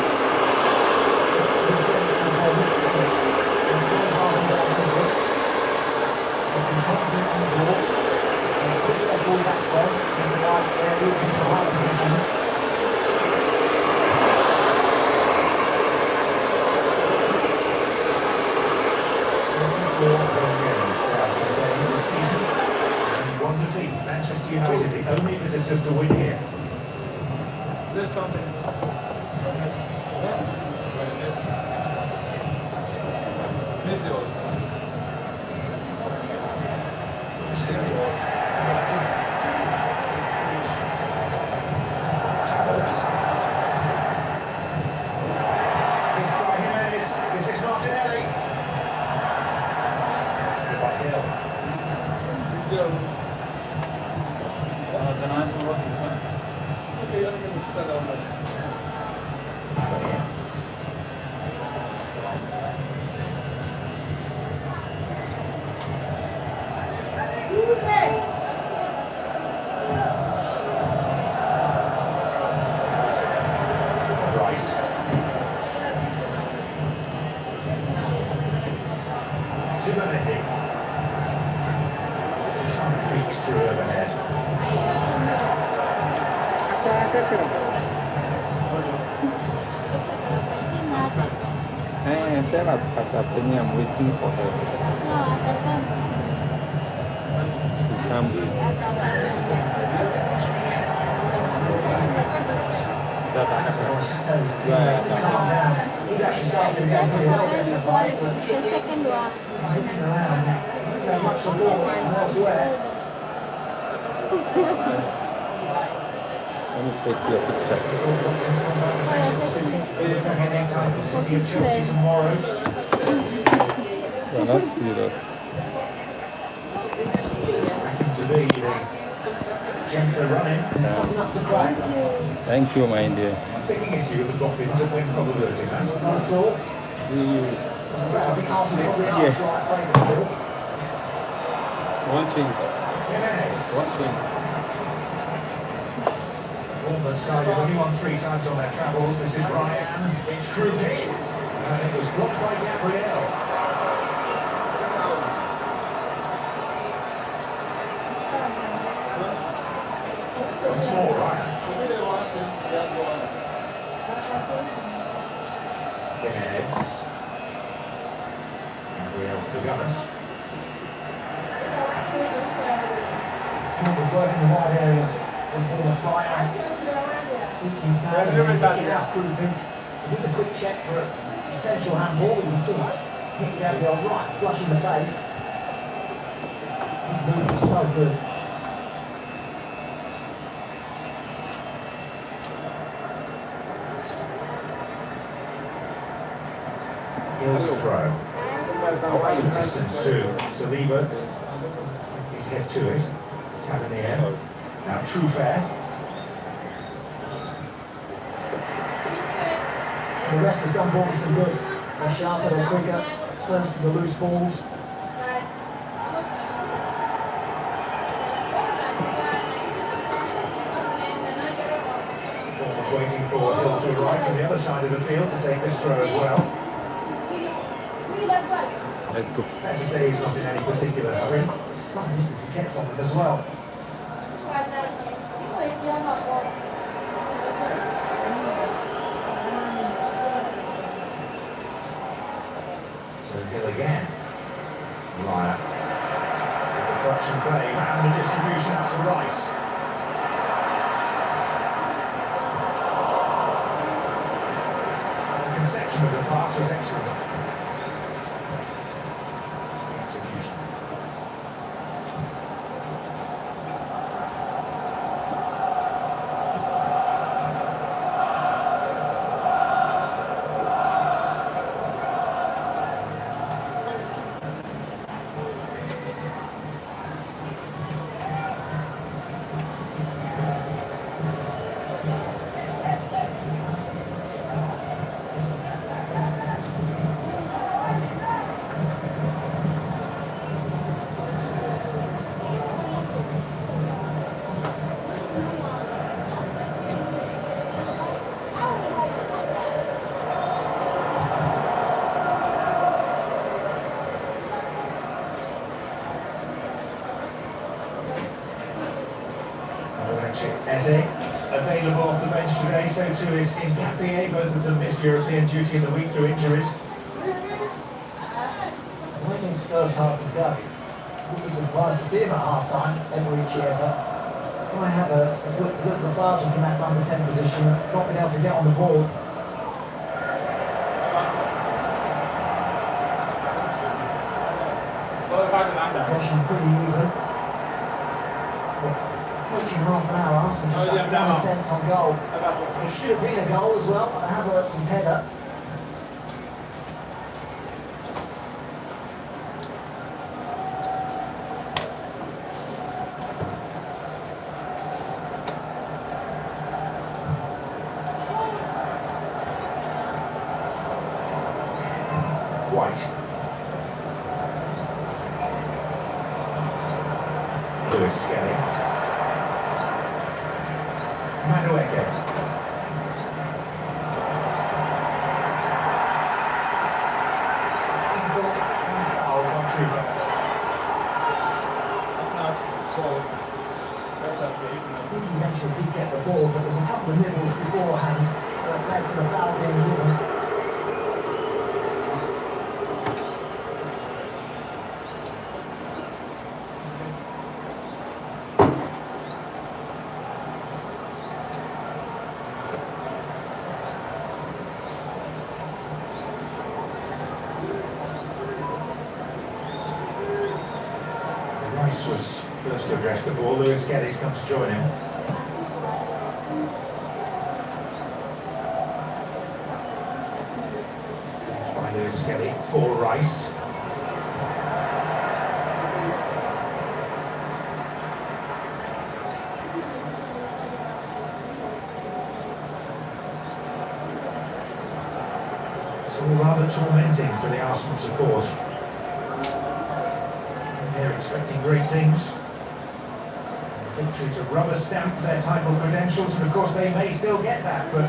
H: competitors to win here. This is Martinelli.
F: Tell her that Penny, I'm waiting for her. She come. Let me take your picture. You're not serious. Thank you, my dear. See you next year. One change. One change.
H: Started only won 3 times on their travels. This is Ryan. It's Krupke. And it was blocked by Gabriel. Once more, Ryan. Jimenez. Gabriel to Gunners.
C: It's working in the wide areas. It's a quick check for a potential handball. You can see hit Gabriel right, flush in the face. His move is so good.
H: He'll throw. Away distance to Saliba. He's hit to it. Tap in the air. Now true fair.
C: The rest has done balls some good. They're sharper, they're quicker, first to the loose balls.
H: Waiting for Hill to right from the other side of the field to take this throw as well.
F: Let's go.
H: Fair to say he's not in any particular hurry. Some distance he gets on it as well. So Hill again. Ryan. With the collection play and the distribution out to Rice. The conception of the pass was excellent. Available off the bench today, so too is Mbappe. Both of them missed European duty in the week through injuries.
C: The way his first half is going, we'll be surprised to see him at half-time every Chiesa. Kai Havertz has looked lethargic in that number 10 position, not been able to get on the ball. Possession pretty even. Approaching half an hour, Arsenal just had 9 attempts on goal. It should have been a goal as well, but Havertz's header.
H: White. Lewis Skelly. Madueke.
C: He eventually did get the ball, but there was a couple of nibbles beforehand that led to the foul being given.
H: Rice was first to address the ball. Lewis Skelly's come to join him. By Lewis Skelly for Rice. It's all rather tormenting for the Arsenal support. They're expecting great things. Victory to rubber stamp their title credentials, and of course they may still get that, but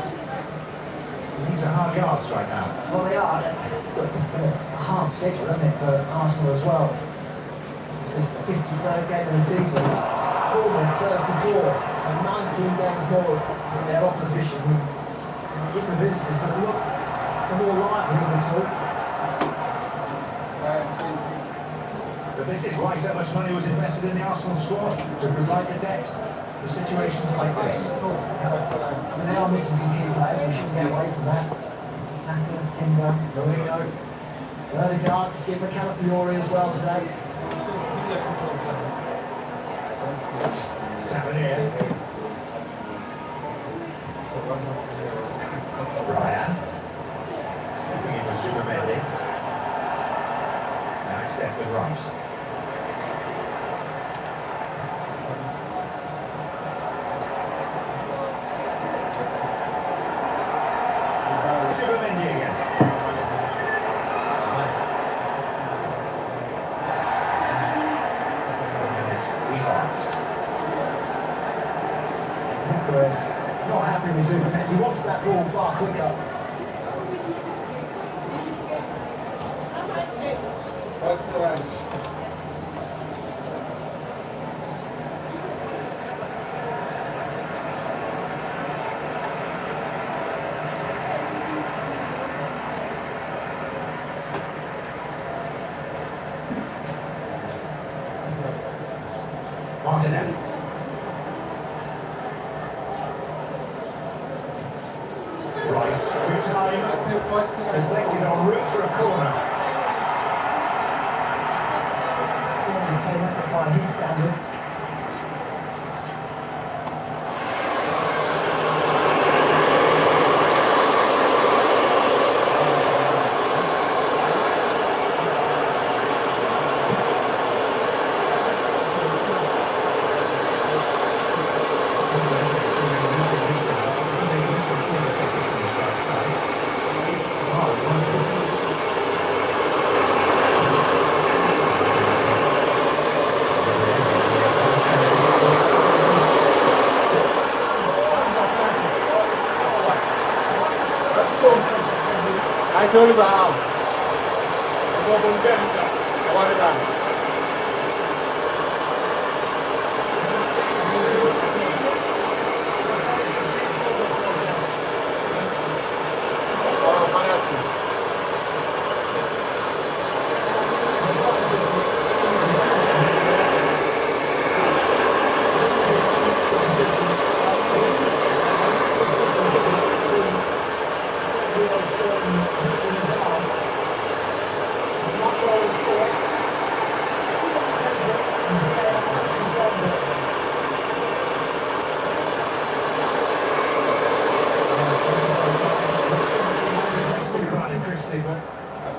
H: these are hard yards right now.
C: Well, they are. Look, it's been a hard schedule, hasn't it, for Arsenal as well? This is the 53rd game of the season. Bournemouth 34, so 19 games more than their opposition. And it's the visitors that look the more likely of the two.
H: But this is why so much money was invested in the Arsenal squad, to provide the depth for situations like this.
C: I mean, they are missing some key players, we shouldn't get away from that. Saka, Timber, Mourinho, Odegaard, Skipper, Calafiori as well today.
H: Tavernier. Ryan. Stepping in with Supermendi. Now it's Declan Rice. Supermendi again. And it's Evans.
C: Nicholas, not happy with Superman. He wants that ball far quicker.
H: Martinelli. Rice, good time. Deflected en route for a corner.
C: He's saying that by his standards.
F: I told you about I want it back.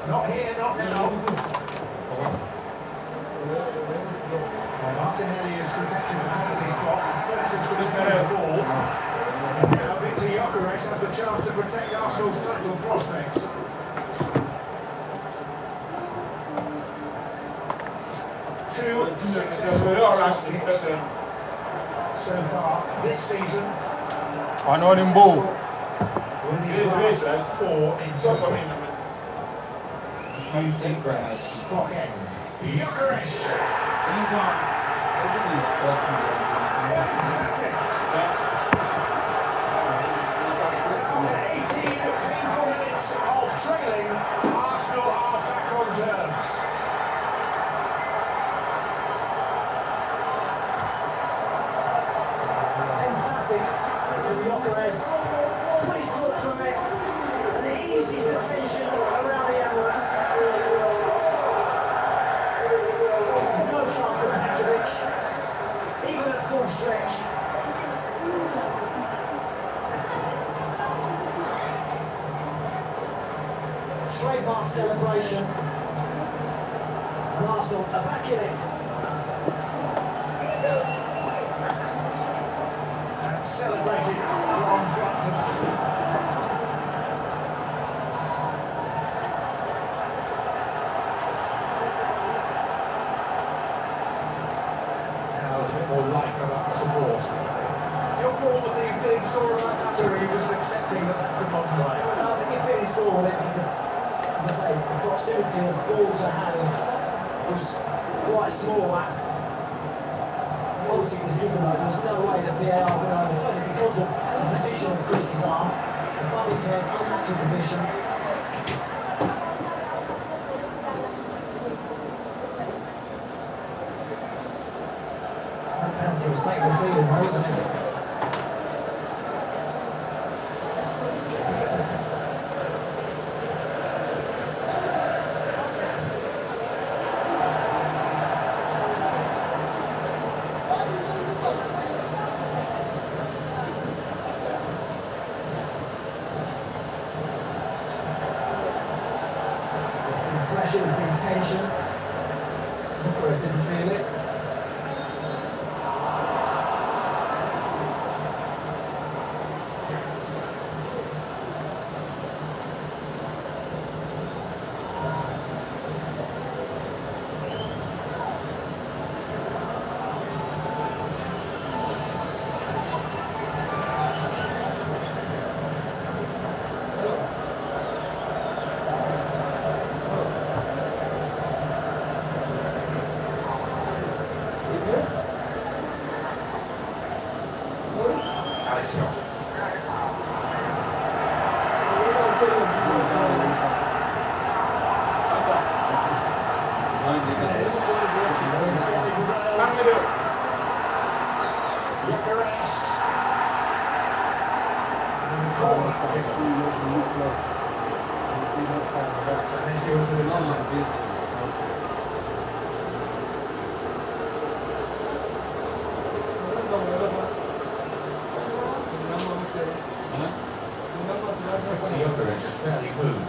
H: Not here, not now. Martinelli is protected the penalty spot. Versus for the ball. Now Victor Gyökeres has the chance to protect Arsenal's title prospects. Two successful so far this season.
A: I know them ball.
H: With his last 4 in total. Deep breaths. Clock end. Gyökeres. 18 painful minutes of trailing. Arsenal are back on terms. Emphatic with Gyökeres. Please look from it. And it eases the tension around the Emirates. No chance for Petrovic. Even at full stretch. Trademark celebration. And Arsenal are back in it. And celebrated from front to back. Now there's a bit more life about the support. Your call that the feeling sore about that, or he was accepting that that's the bottom line?
C: I think if feeling sore with it, as I say, the proximity of ball to hand was quite small. Obviously it was given though, there was no way that VAR would overturn it because of the position of Christie's arm, above his head, unnatural position. That penalty was taking the feeling though, wasn't it? Pressure, there's been tension. Gyökeres didn't feel it.
H: Gyökeres just barely moved.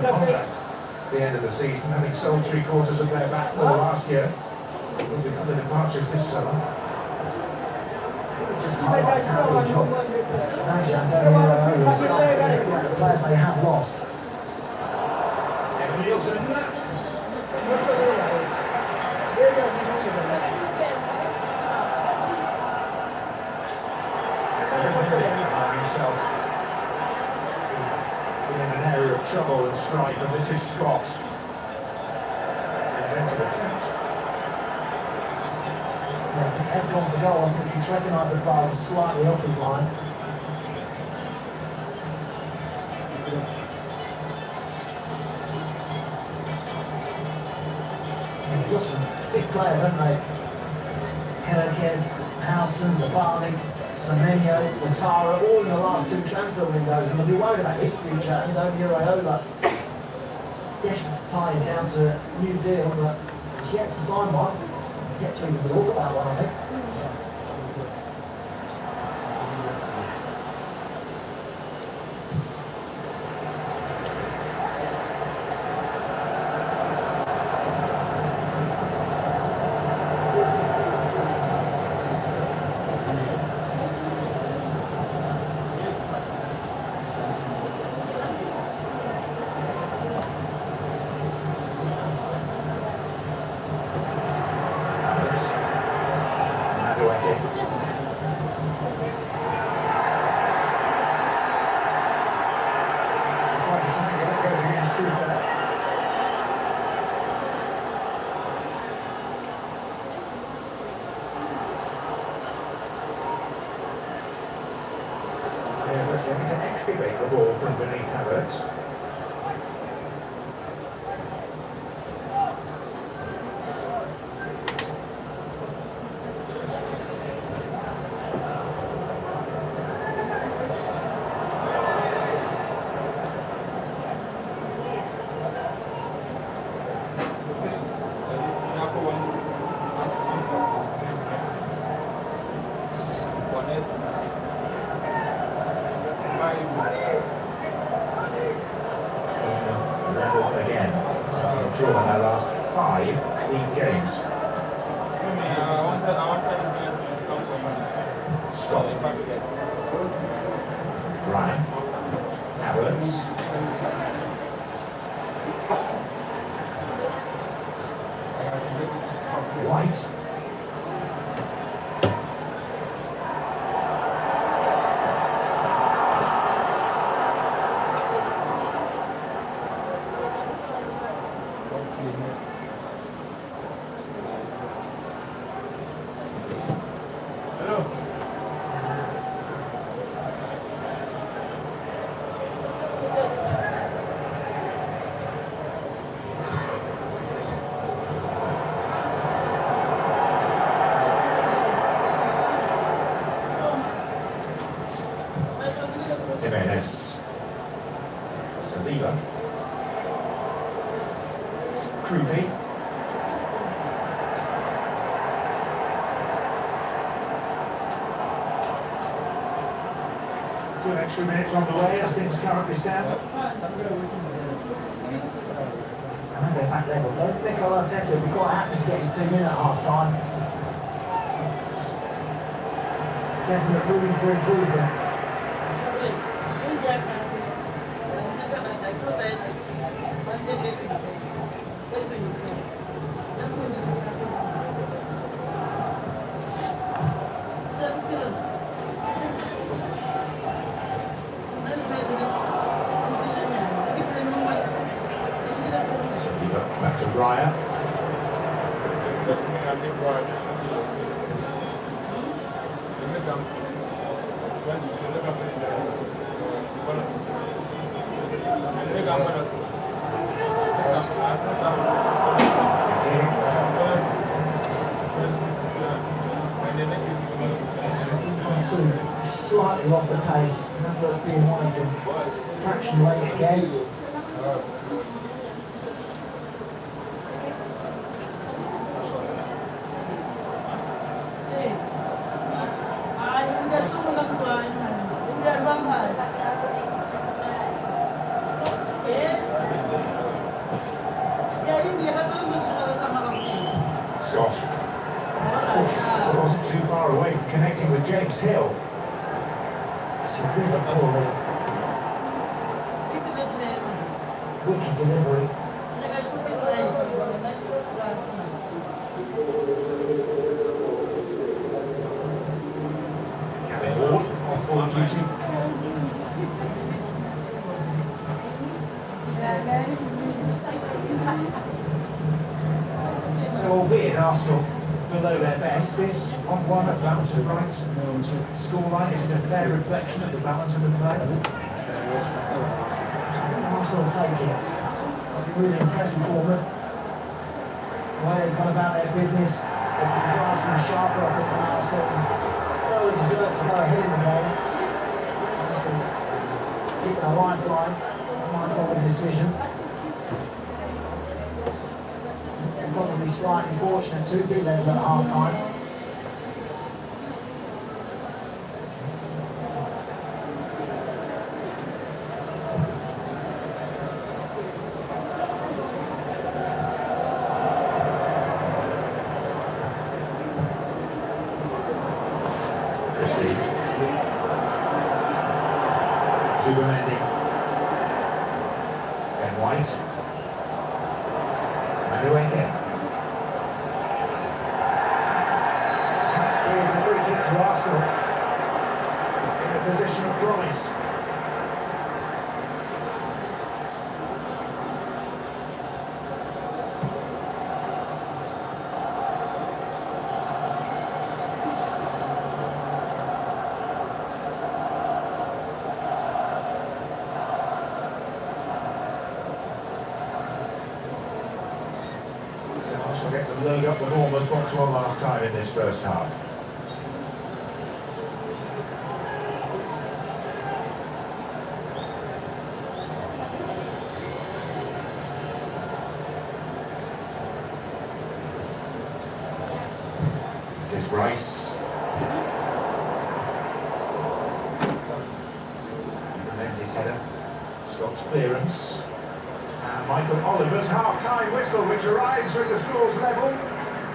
H: no contact at the end of the season, having sold 3/4 of their back four last year. Will be other departures this summer.
C: Just highlights how good job manager Antonio Raiola has done the players they have lost.
H: Evan Nielsen. Himself in an area of trouble and strife, and this is Scott. Invented attempt.
C: Has gone for goal. I think he's recognised the ball slightly off his line. And they've got some big players, haven't they? Herkes, Howson, Zabani, Semenyo, Watara, all in the last two transfer windows, and they'll be worried about history chat. And Antonio Raiola desperate to tie it down to a new deal, but he's yet to sign one. Yet to even talk about one, I think.
H: Attempting to excavate the ball from beneath Havertz. Again, drawn in their last 5 league games. Scott. Ryan. Havertz. White. Jimenez. Saliba. Creepy. Two extra minutes on the way as things currently stand.
C: And they're back level. Mikel Arteta will be quite happy to get his team in at half time. Definite room for improvement.
H: Back to Raya.
C: Slightly off the pace. Numbers being one of them. Fraction late again.
H: James Hill. It's a Liverpool wicked delivery. Gavin Ward on ball duty. So albeit Arsenal below their best, this 1-1 at balance of right scoreline isn't a fair reflection of the balance of the play.
C: Arsenal take it. I've been really impressed with Bournemouth. The way they've gone about their business, they've been nice and sharper, I think, than Arsenal. Thoroughly deserved to go ahead in the game. Obviously, keeping a lifeline, a mind-boggling decision. And probably slightly fortunate too, big level at half-time.
H: Zubermendi. Ben White. Madueke. Here's a free kick to Arsenal. In a position of promise. Arsenal get to load up the Bournemouth box one last time in this first half. It is Rice. Mendy's header. Scott's clearance. And Michael Oliver's half-time whistle, which arrives with the score's level.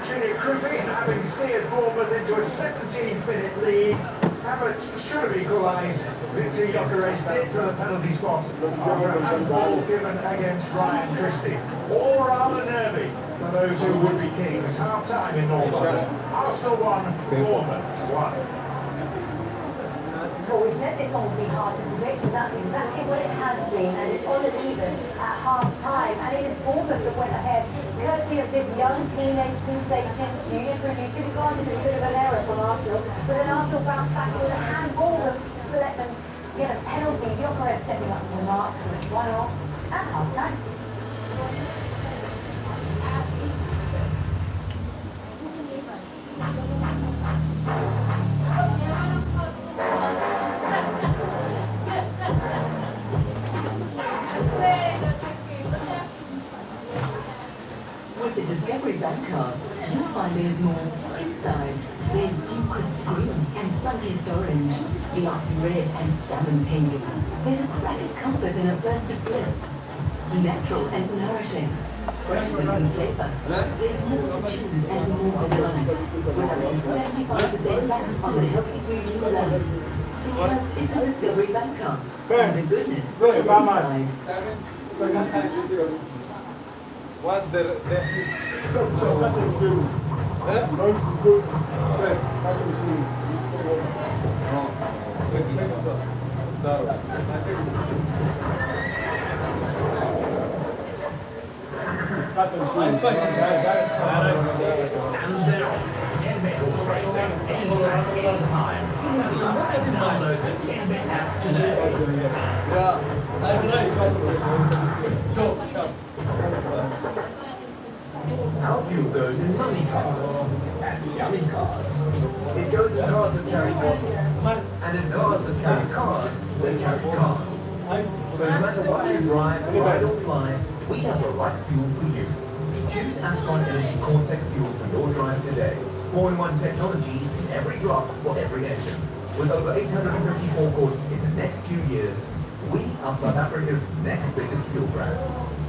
H: Junior Krupi, having steered Bournemouth into a 17-minute lead. Havertz should have equalised. Victor Gyökeres did for the penalty spot. After a handball given against Ryan Christie. All rather nervy for those who would be kings. Half-time in North London. Arsenal 1, Bournemouth 1.
D: Well, we've said it's going to be hard to predict, and that's exactly what it has been, and it's all even at half-time, and it is Bournemouth that went ahead, courtesy of this young teenage sensation, Junior Krupi, took advantage of a bit of an error from Arsenal, but then Arsenal bounced back with a handball to let them get a penalty. Gyökeres stepping up to the mark, and it's 1-0 at half-time.
I: With the Discovery Bank card, you'll find there's more inside. There's deep crisp green and sun-kissed orange, dark red and salmon pink. There's a crack of comfort and a burst of bliss. Natural and nourishing. Freshness and flavor. There's more to choose and more to learn. With up to 75% back on the healthy food you love. Because it's a Discovery Bank card. And the goodness is inside.
F: What's the
G: So nothing to most good. Nothing to
H: And they're on 10 minutes racing in time. Download the 10-bit app today. Our fuel goes in money cars and yummy cars. It goes in cars that carry people, and in cars that carry cars that carry cars. So no matter what you drive, ride or fly, we have the right fuel for you. Choose Astron Energy Cortex fuel for your drive today. 4-in-1 technology in every drop for every engine. With over 850 forecourts in the next few years, we are South Africa's next biggest fuel brand.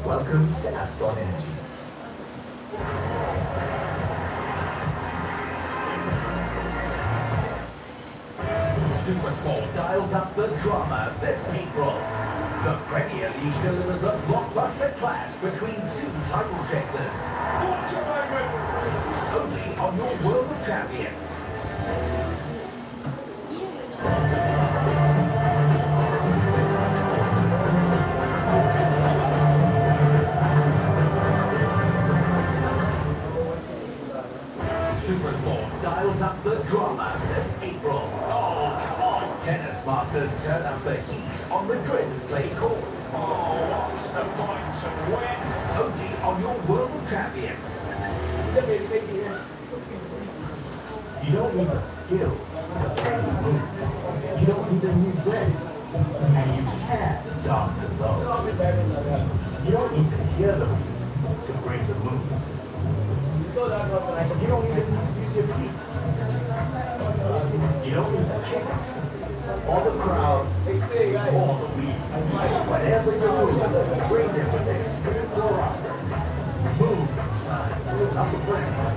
H: Welcome to Astron Energy. SuperSport dials up the drama this April. The Premier League delivers a blockbuster clash between two title chasers. Watch a moment! Only on your World of Champions. SuperSport dials up the drama this April. Oh, come on! Tennis masters turn up the heat on Madrid's clay courts. Oh, what's the point of win? Only on your World of Champions.
C: You don't need the skills to play the moves. You don't need a new dress. And you can dance in those. You don't need to hear the moves to bring the moves. You don't even need to use your feet. You don't need the kick, or the crowd, or the lead. Whatever you move, bring them with experience or after. Move. Not the first time.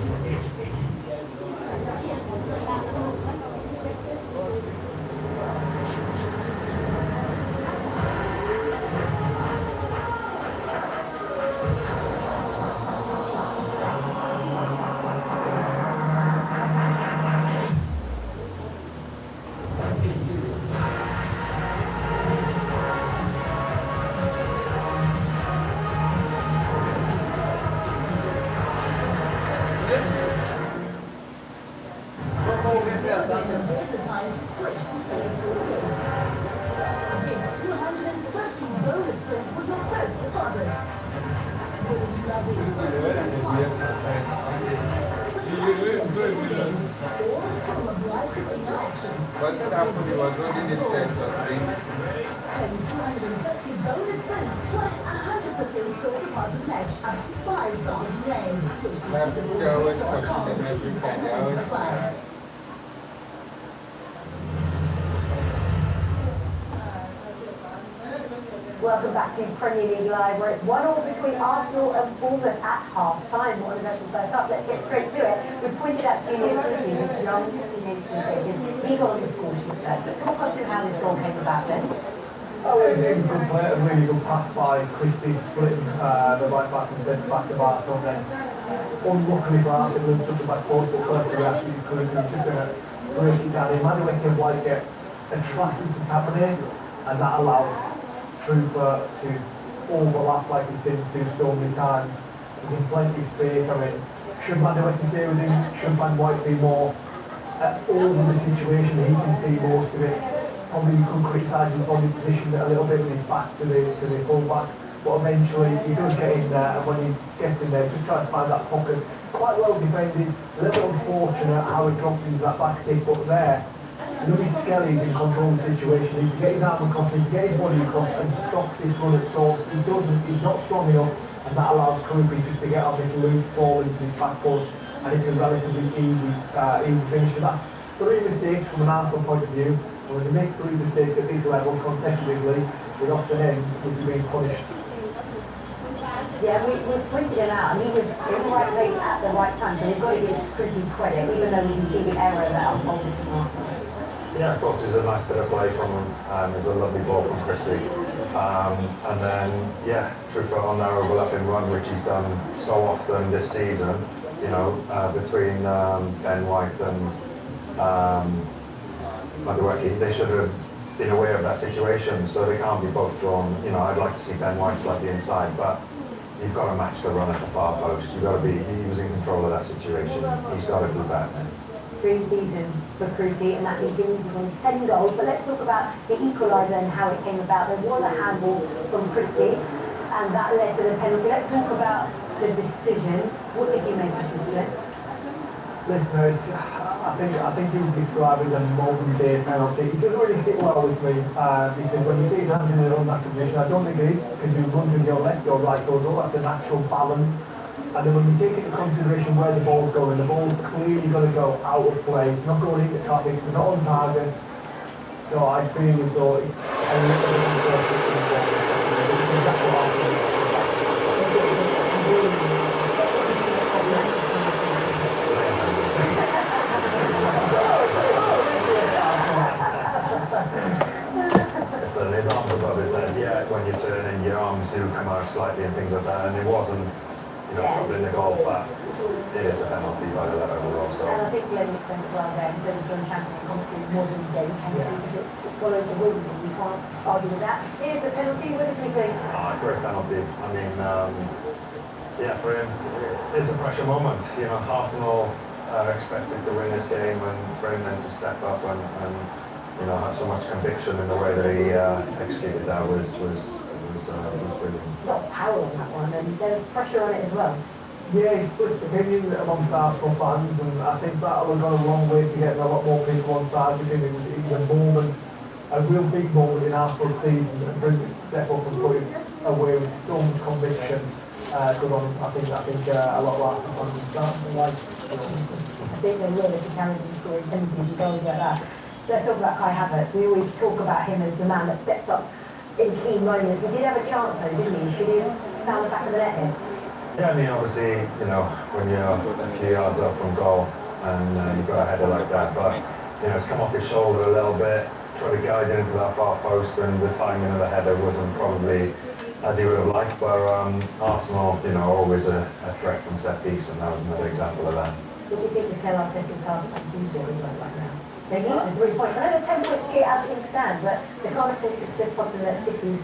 F: Was it after he was running in 10 plus ring? They always question him every time. They always
D: Welcome back to Premier League Live, where it's 1-1 between Arsenal and Bournemouth at half-time. What an eventful first up. Let's get straight to it. We've pointed out Julian Ricky, this young teenage defender. He got on the score sheet first. But talk us through how this goal came about then.
C: Oh, it was a good play, a really good pass by Christie, splitting the right back and centre back of Arsenal. Then, unluckily for Arsenal, it took the back post, but first we actually couldn't. He was just going to break it down. Madueke and White get attracted to Kaepernick, and that allows Trooper to overlap like he's been through so many times. He's in plenty of space. I mean, should Madueke stay with him? Should Van White be more over the situation? He can see most of it. Probably you could criticise his body position a little bit when he's back to the full-back, but eventually he does get in there, and when he gets in there, just tries to find that pocket. Quite well defended, a little unfortunate how he dropped into that back stick, but there, Louis Skelly's in control of the situation. He can get his arm across, he can get his body across and stop this run at source. He doesn't, he's not strong enough, and that allows Kirby just to get on this loose ball into his back post, and it's a relatively easy finish. And that's 3 mistakes from an Arsenal point of view. And when you make 3 mistakes at this level consecutively, with often ends, would be being punished.
D: Yeah, we pointed him out, and he was in the right place at the right time, so he's got to give Christie credit, even though we can see the error that unfolded from Arsenal.
E: Yeah, of course, it's a nice bit of play from him. It's a lovely ball from Christie. And then, yeah, Trooper on that overlapping run, which he's done so often this season, you know, between Ben White and Madueke. They should have been aware of that situation, so they can't be both drawn. You know, I'd like to see Ben White slightly inside, but you've got to match the run at the far post. You've got to be, he was in control of that situation. He's got to do that.
D: Dream season for Christie, and that means he's on 10 goals. But let's talk about the equaliser and how it came about. There was a handball from Christie, and that led to the penalty. Let's talk about the decision. What did you make of this, Glenn?
C: Listen, I think he was describing a modern day penalty. It doesn't really sit well with me, because when you see his hands in an unnatural position, I don't think it is, because you run with your left or right goes up, that's a natural balance. And then when you take into consideration where the ball's going, the ball's clearly going to go out of play. It's not going into traffic, it's not on target. So I feel as though it's a little bit
E: and things like that, and it wasn't, you know, probably in the goal, but it is a penalty by the letter overall. So.
D: And I think Glenn explained it well there, in terms of John Champion commentary more than game penalty, because it follows the rules, and you can't argue with that. Here's the penalty, what did you think?
E: Great penalty. I mean, yeah, for him, it's a pressure moment. You know, Arsenal are expected to win this game, and for him then to step up and you know, have so much conviction in the way that he executed that was brilliant.
D: A lot of power on that one, and there's pressure on it as well.
C: Yeah, it's split opinion amongst Arsenal fans, and I think that will go a long way to getting a lot more people on side with him. It was a moment, a real big moment in Arsenal's season, and bring this step up and put it away with so much conviction. Good on him. I think a lot of Arsenal fans will start to like.
D: I think they will if he carries on scoring penalties and goals like that. Let's talk about Kai Havertz. We always talk about him as the man that steps up in key moments. He did have a chance though, didn't he? Should he have found the back of the net here?
E: Yeah, I mean, obviously, you know, when you're a few yards up from goal and you've got a header like that, but, you know, it's come off his shoulder a little bit, tried to guide it into that far post, and the timing of the header wasn't probably as he would have liked, but Arsenal, you know, always a threat from set piece, and that was another example of that.
D: What do you think Mikel Arteta's task on Tuesday is like right now? They need the 3 points. I know they're 10 points clear as things stand, but they can't afford to slip up and let City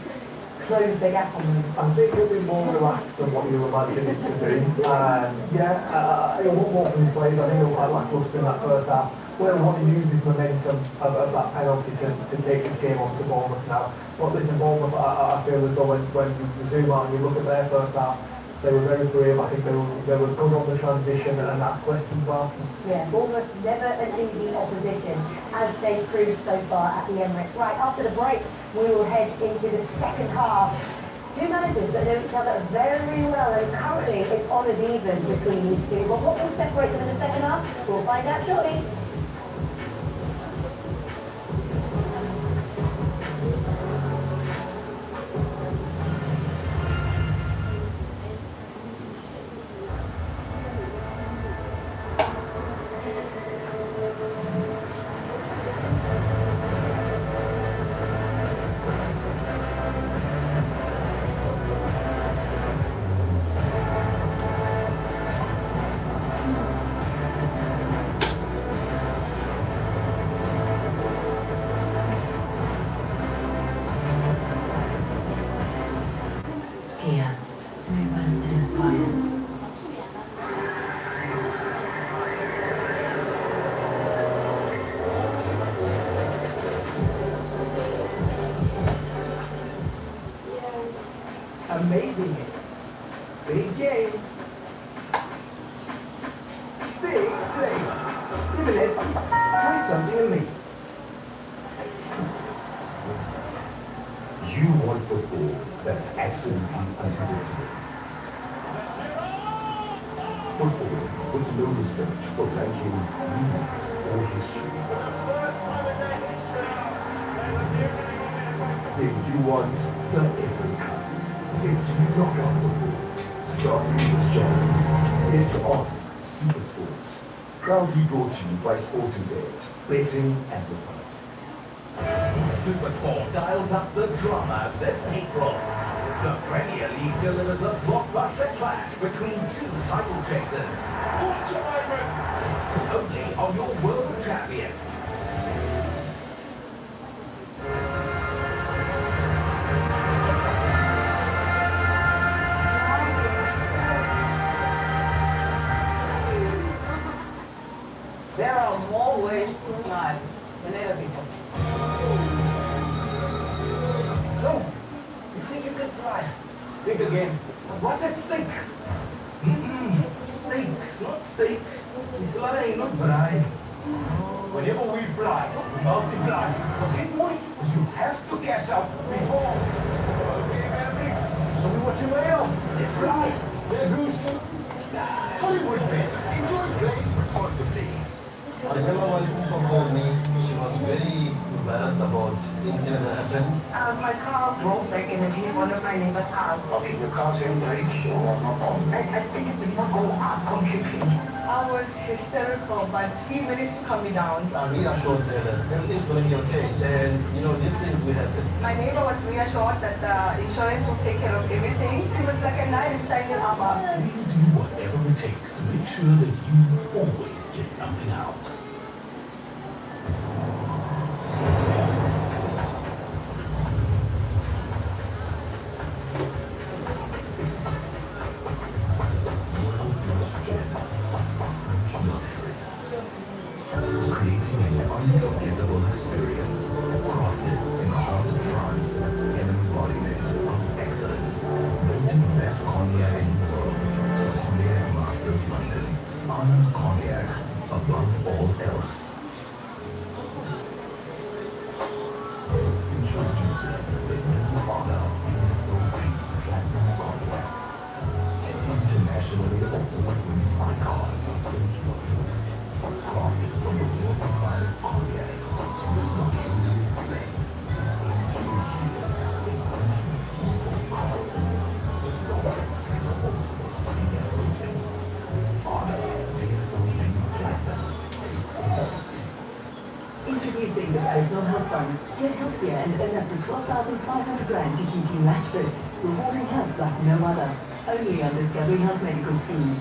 D: close the gap on them.
C: I think he'll be more relaxed than what you imagine it to be. He'll want more from his players. I think he'll quite lacklustre in that first half. We'll want to use this momentum of that penalty to take this game on to Bournemouth now. But listen, Bournemouth, I feel as though when you zoom out and you look at their first half, they were very brave. I think they were good on the transition, and that's questions for Arsenal.
D: Yeah, Bournemouth never an easy opposition, as they proved so far at the Emirates. Right, after the break, we will head into the second half. Two managers that know each other very well, and currently it's on as even between these two. But what will separate them in the second half? We'll find out shortly.
I: Here, everyone is fine.
C: Amazing. Big game. Big play. Jimenez, try something in me.
H: You want football that's absolutely unpredictable. Football with no respect for ranking, meaning, or history. Then you want the FA Cup. It's knockout football. Starting this January. It's on Supersport. Proudly brought to you by Sporting Bet. Betting and the fun.
J: Supersport dials up the drama this April. The Premier League delivers a blockbuster clash between two title chasers. Only on your World Champions.
I: There are more ways to life than ever before.
J: So, you think you can fly? Think again. What's at stake? Stakes, not stakes. We fly, not fly. Whenever we fly, we multiply. Okay, boy, you have to cash out before. Okay, Mavericks. So we watch your way off. Let's fly. There goes Hollywood men. Enjoy playing responsibly.
K: She was very embarrassed about things that happened.
I: My car broke back in one of my neighbor's cars.
H: Okay, your car's in very sure.
I: I think it did not go up completely. I was hysterical, but he managed to calm me down.
K: I'm reassured that everything's going to be okay. And, you know, these things we have to...
I: My neighbor was reassured that the insurance will take care of everything. He was like a knight in shining armor.
J: We will do whatever it takes to make sure that you always get something out. Creating an unforgettable experience, crafted in the heart of France, an embodiment of excellence. Voted best cognac in the world. Cognac Masters London. Honor cognac above all else. Introducing the new Honor ESOP Platinum Cognac. An internationally award-winning icon of French luxury. Crafted from the world's finest cognacs, this luxurious blend is aged for years in countries full of craftsmen, exalted to the ultimate VSOP. Honor VSOP Platinum Taste of Legacy.
I: Introducing the personal health fund. Get healthier and earn up to 12,500 grand to keep you match fit. Rewarding health like no other. Only on Discovery Health Medical Schemes.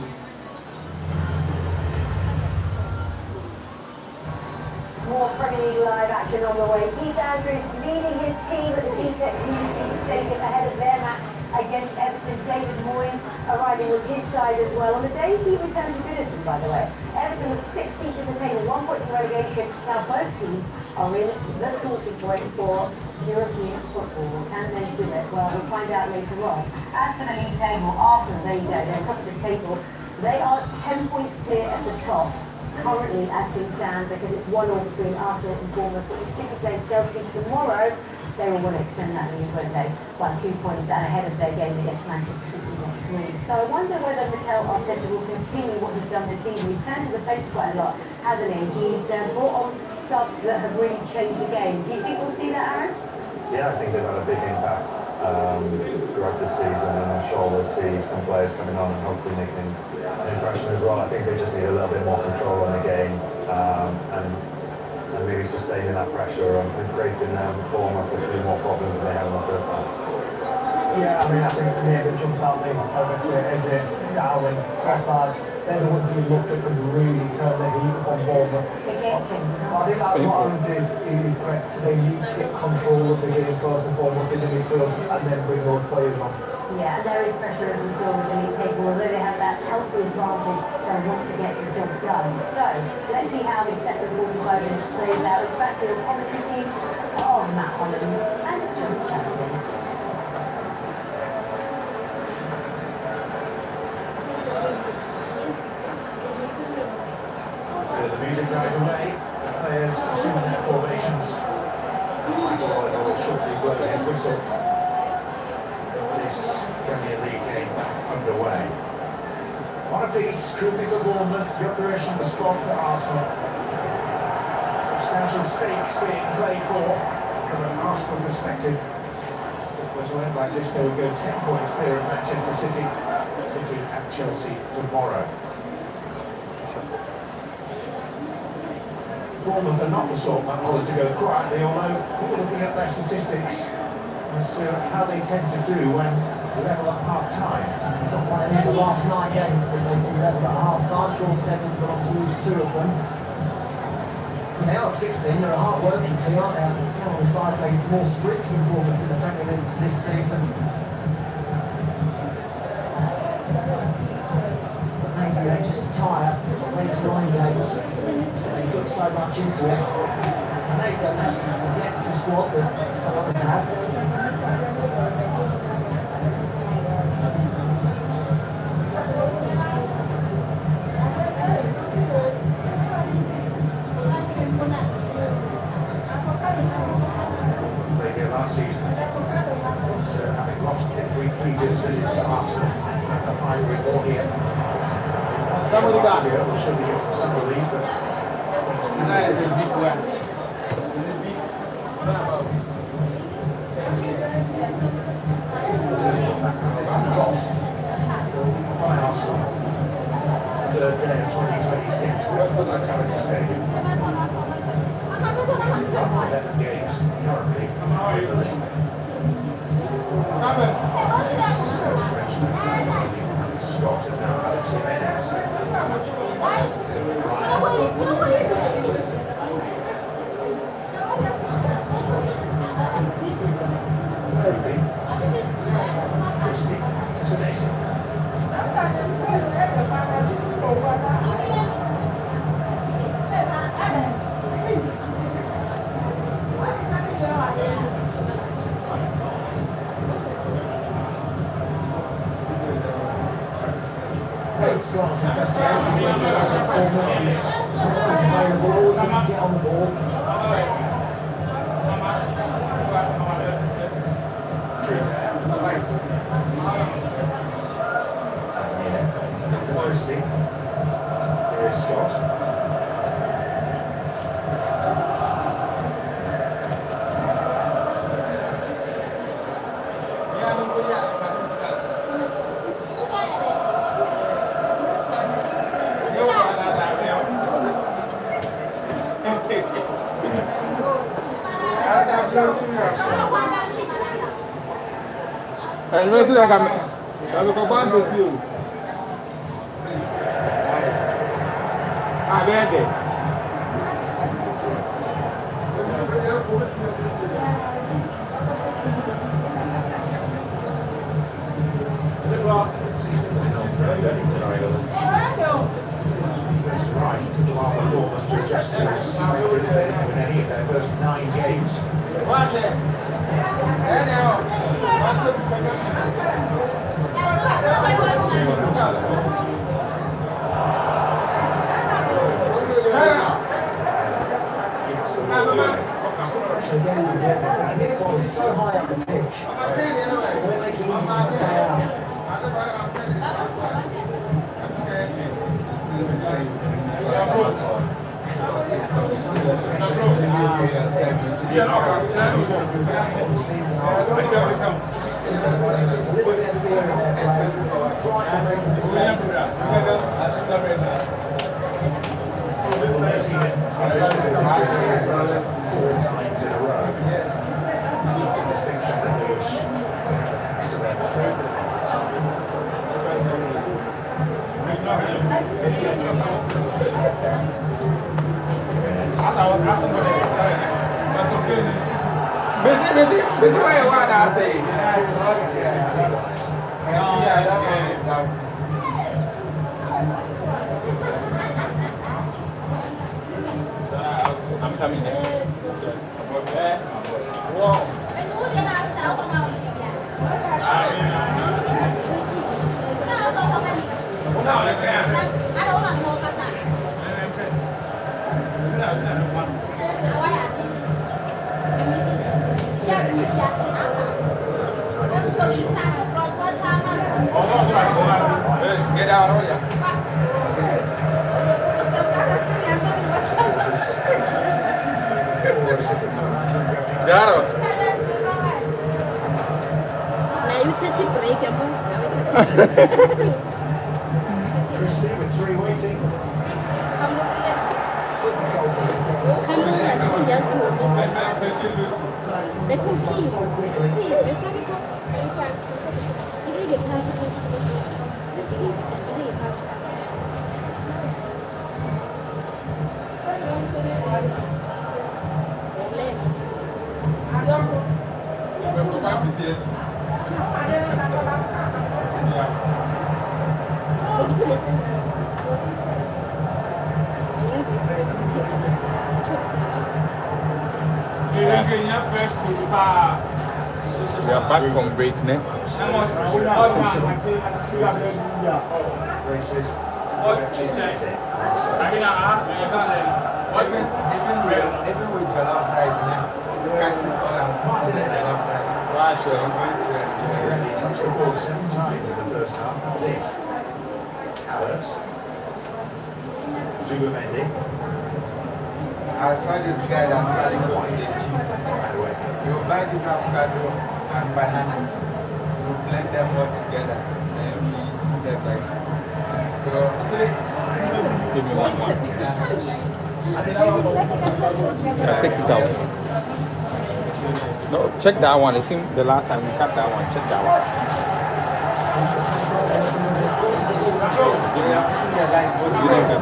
D: More Premier League live action on the way. Keith Andrews leading his team at the D-Tech Community Stadium ahead of their match against Everton. David Moyes arriving with his side as well. On the day he returned to Goodison, by the way. Everton was 16th in the table, 1 point in relegation. Now both teams are in the talking point for European football. Can they do it? Well, we'll find out later on. As for the league table, Arsenal, there you go, they're top of the table. They are 10 points clear at the top. Currently as things stand, because it's 1-1 between Arsenal and Bournemouth, but the City play Chelsea tomorrow. They will want to extend that lead, won't they? By 2 points down ahead of their game against Manchester City next week. So I wonder whether Mikel Arteta will continue what he's done this season. He's turned to the face quite a lot, hasn't he? He's brought on subs that have really changed the game. Do you think we'll see that, Aaron?
E: Yeah, I think they've had a big impact throughout the season, and I'm sure we'll see some players coming on and hopefully making an impression as well. I think they just need a little bit more control on the game and maybe sustaining that pressure and creating Bournemouth with a few more problems than they had in the first half.
C: Yeah, I mean, I think the name that jumps out me over to Eze, Darwin, Trossard, they're the ones who looked at and really turn the heat up on Bournemouth. I think that's what Aaron is correct. They need to get control of the game first and foremost in the midfield and then bring those players on.
D: Yeah, and there is pressure as we saw with the league table, although they have that healthy advantage, they want to get the job done. So, let's see how this set of 45 minutes plays out. It's back to the commentary team of Matt Holland and John Chapman.
H: The music dies away. Players assuming their formations. Michael Oliver will shortly blow his whistle. This Premier League game underway. One apiece, Cooper for Bournemouth, the operation was strong for Arsenal. Substantial stakes being played for from an Arsenal perspective. It was went like this, they would go 10 points clear of Manchester City. City and Chelsea tomorrow. Bournemouth are not the sort of Holland to go quietly, although we're looking at their statistics as to how they tend to do when level at half-time.
C: Not one in the last 9 games that they've been level at half-time, drawn 7, but on to lose 2 of them. They are fixing, they're a hard-working team, aren't they? It's one of the sides made more sprints than Bournemouth in the Premier League this season. But maybe they just tire of these 9 games. They put so much into it. And they've done that with the active squad that some of them have.
H: Last season, having lost in 3 previous visits to Arsenal at the Highbury or here. There should be some relief, but lost by Arsenal. Third day of 2020.
F: And when I come, I will go back to you. I beg it.
H: First 9 games.
A: Watch it.
C: So high up the pitch. They're making it easy to stay out.
A: Busy way what I say. I'm coming there. Okay. Wow. Get out of here. Claro.
B: Now you take a break, I'm c'est compliqué. Mais ça veut pas. Il est pas
F: We are back from break now.
L: Even with jollof rice now, you can't eat all and put in the jollof rice.
F: Why, sure.
L: I'm going to
H: Touched the ball 7 times in the first half. That was it. Havertz. Zubimendi.
L: I saw this guy that was going to the gym. You buy this avocado and banana. You blend them all together and you eat them like. So,
F: Give me 1-1. Yeah, take it out. No, check that one. It seemed the last time we cut that one. Check that one. You didn't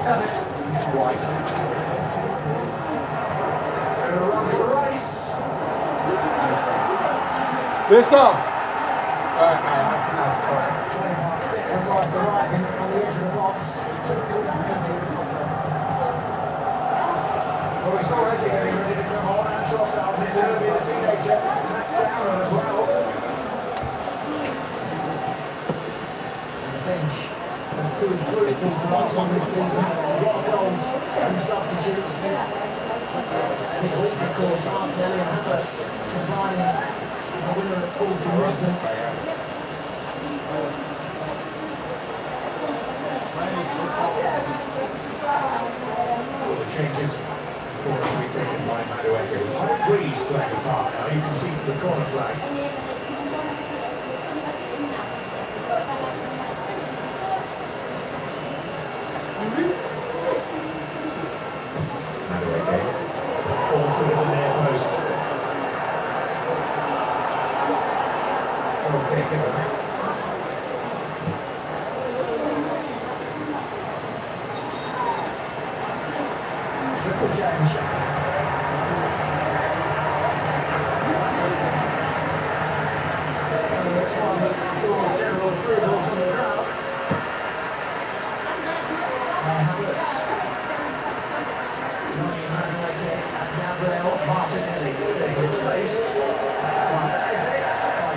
F: cut it. Let's go.
H: Well, he's already getting ready to come on and toss out. He's going to be the teenager. Max Downer as well.
C: Bench. Good performance on this season. A lot of goals and substitutes. Midweek, of course, Martinelli and Havertz combining the winner at Sporting Lisbon.
H: The changes for to be taken by Madueke. Hot breeze playing a part now. You can see the corner flag. Madueke. Ball to the near post. Okay, give it. Triple change. General approval from the crowd. Gabriel Martinelli taking his place. By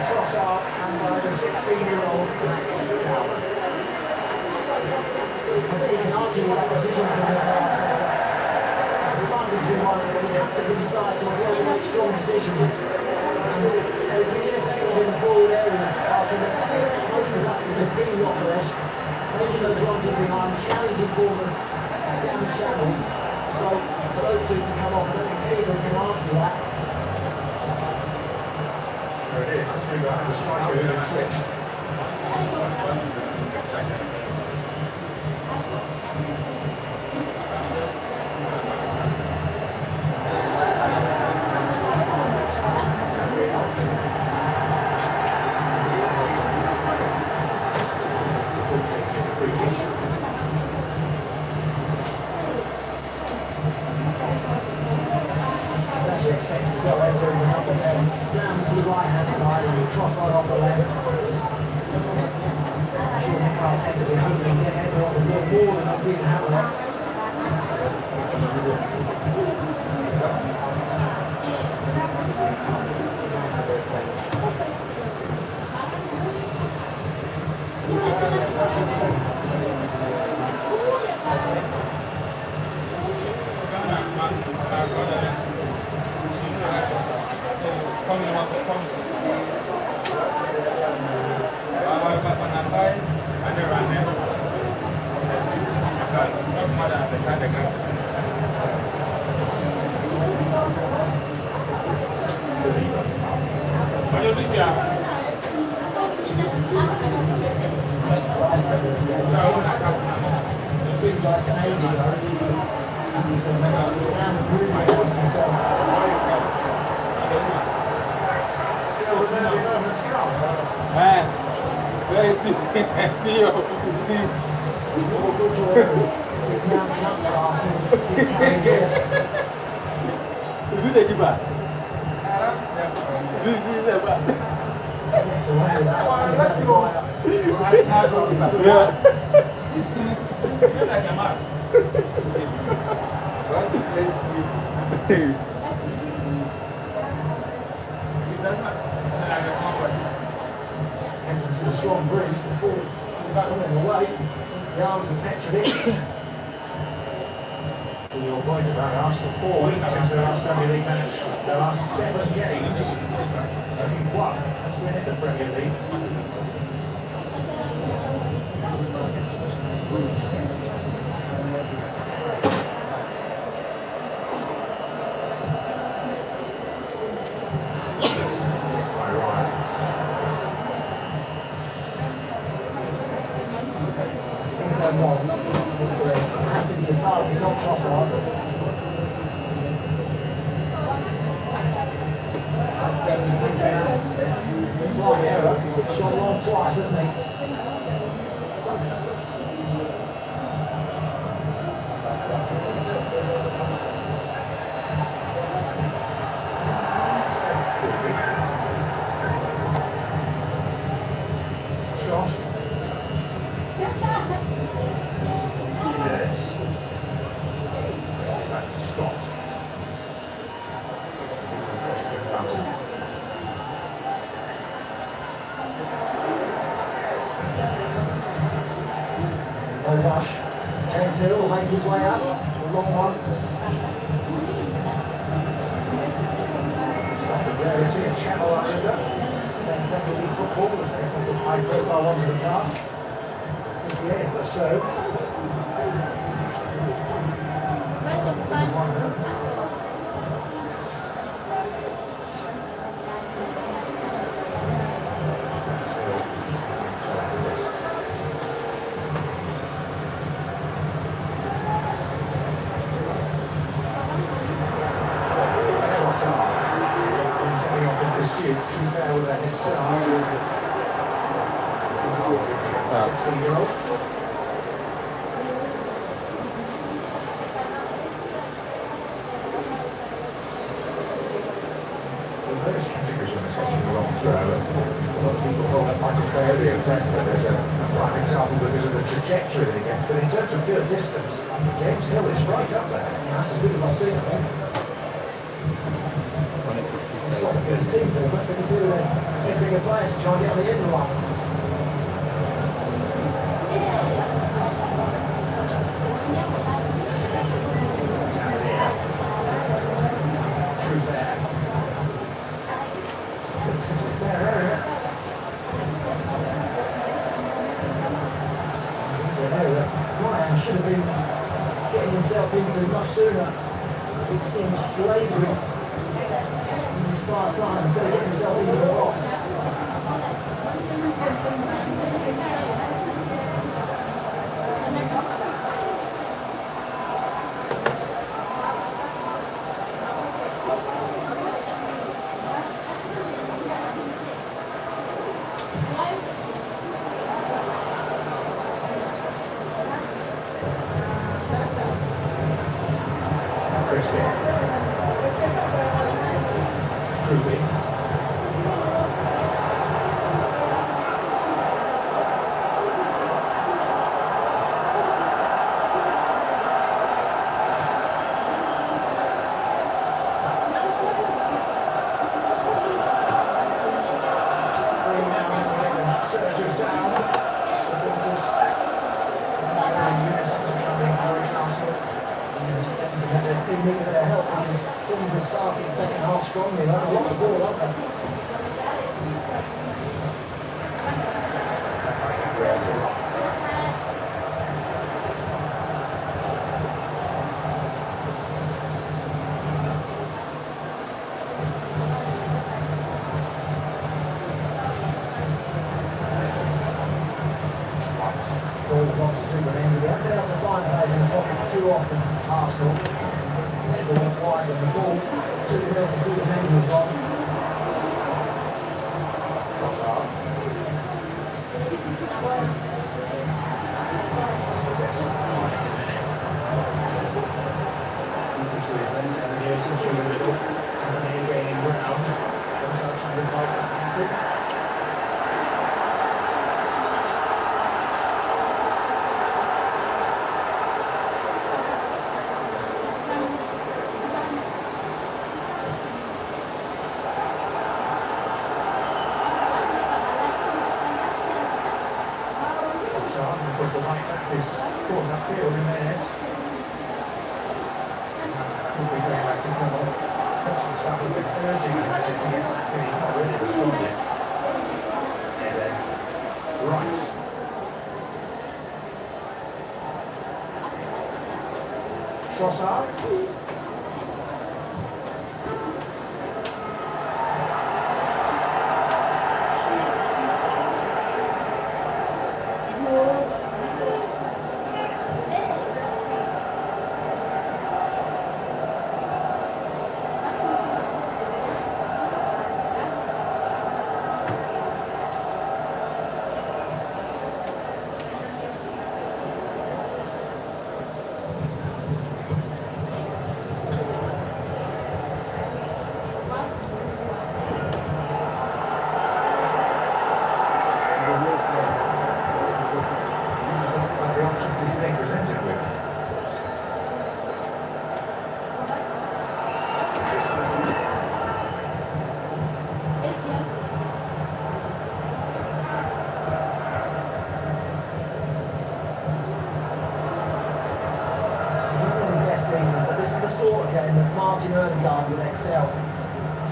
H: Trossard and by the 16-year-old Max Downer. I think you can argue with that decision from the advantage we want when you have to decide to avoid make strong decisions. They've been ineffective in the forward areas after the most productive of being the operation, making those runs in behind, challenging forward down the channels. So for those two to come off, I don't think anyone can argue that. There it is. That's been behind the striker who had switched.
C: Down to the right-hand side and Trossard on the left. Arteta will hopefully get Eder on the ball more than up with Havertz.
F: Man, let's see. Is it a keeper? This is a bad.
C: Entrance to the strong breeze, the ball is coming away. The arms of Petrovic. To your point about Arsenal, 4 weeks into their last Premier League match, there are 7 games. Only one has been in the Premier League. has, hasn't he? Scott.
H: Yes. Back to Scott.
C: Oh gosh. James Hill will make his way up. A long one.
H: Rarity and channel under. Then definitely football, but they put the high profile onto the pass. Since the end or so. Trajectory that he gets, but in terms of pure distance, James Hill is right up there. That's as good as I've seen him.
C: It's got to be his team, but what can he do then? Get bigger players to try and get on the end line.
H: True there.
C: Ryan should have been getting himself into much sooner. It seemed just labouring in his far side instead of getting himself into the box.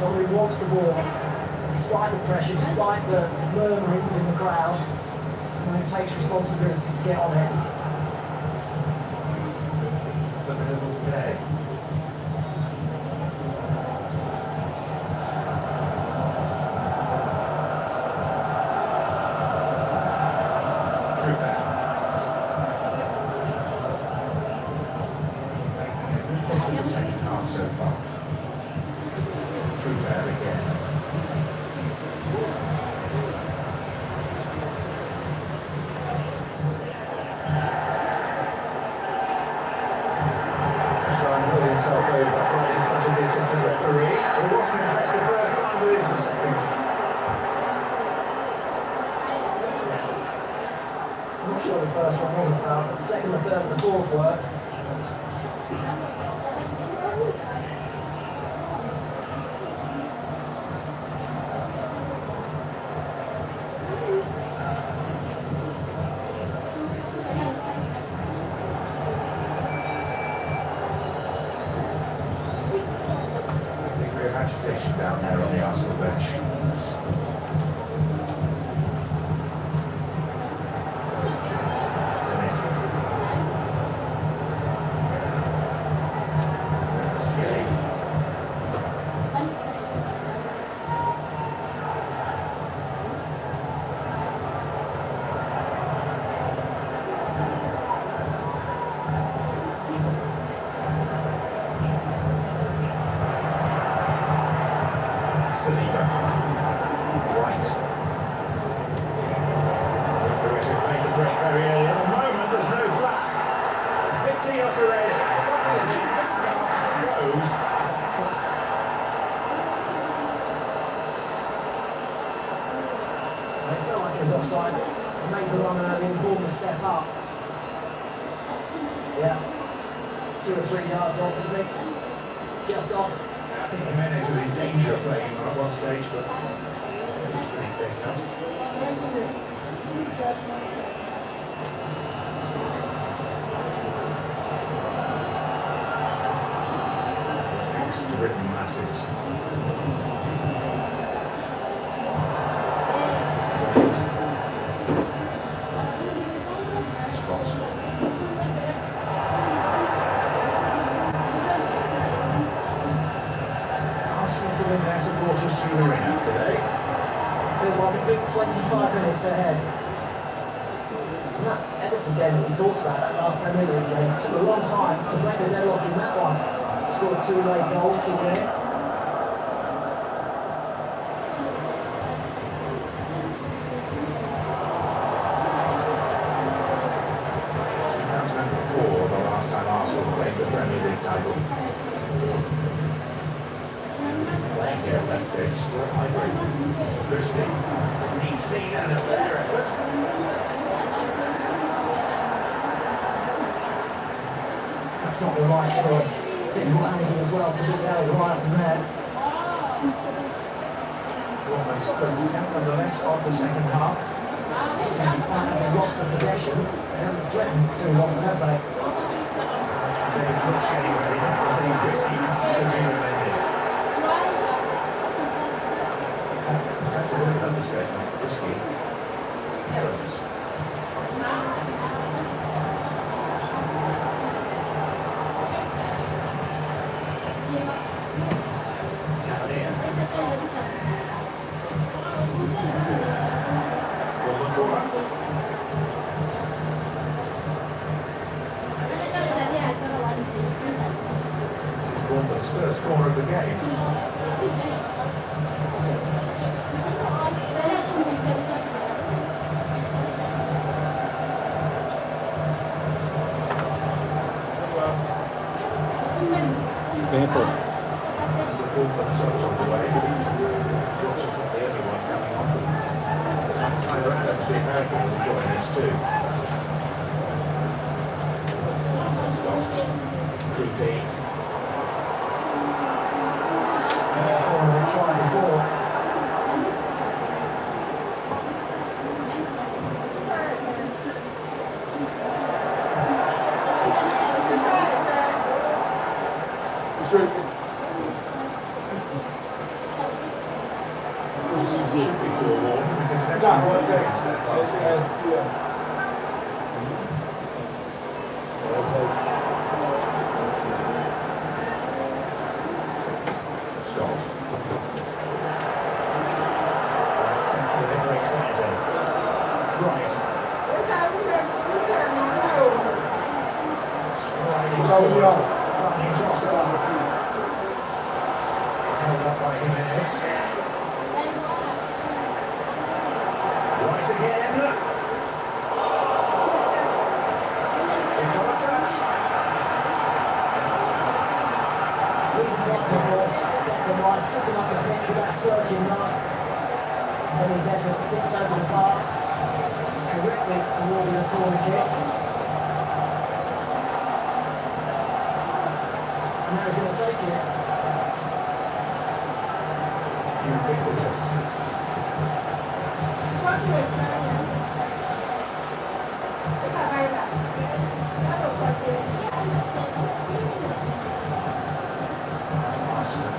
C: Somebody wants the ball, despite the pressure, despite the murmurings in the crowd. Someone who takes responsibility to get on it.
J: The middle today. Agitation down there on the Arsenal bench.
C: Not the right choice. Didn't manage as well to get out right from there.
J: Almost 10 nonetheless of the second half.
C: And despite having lots of possession, they haven't threatened too long, have they?
J: They look getting ready. As he risky to be defended. That's a bit of an understatement. Risky. Careless. First corner of the game.
H: warm because of
G: That
H: extra
G: was
H: work. Scott. Rice. Held up by Jimenez. Rice again. He's got a touch.
C: He's got the ball. The right, picking up a pitch without searching that. Then his effort tips over the bar. Correctly awarded a corner kick. And now he's going to take it.
H: Ubiquitous.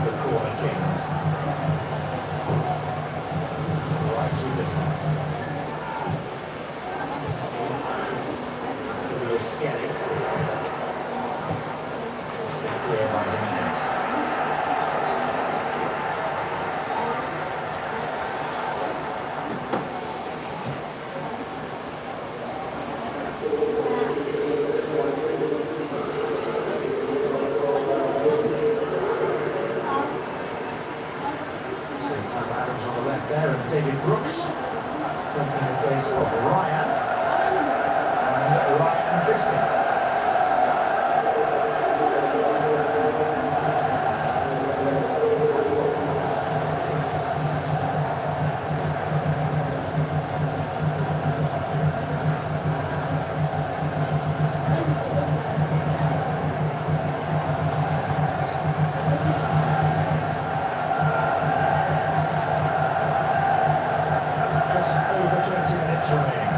H: The corner kings. Right through the top. Real scary. Clear by Jimenez. Adams on the left there and David Brooks. Taking the place of Ryan. And Ryan Biscuit. Just over 20 minutes remaining.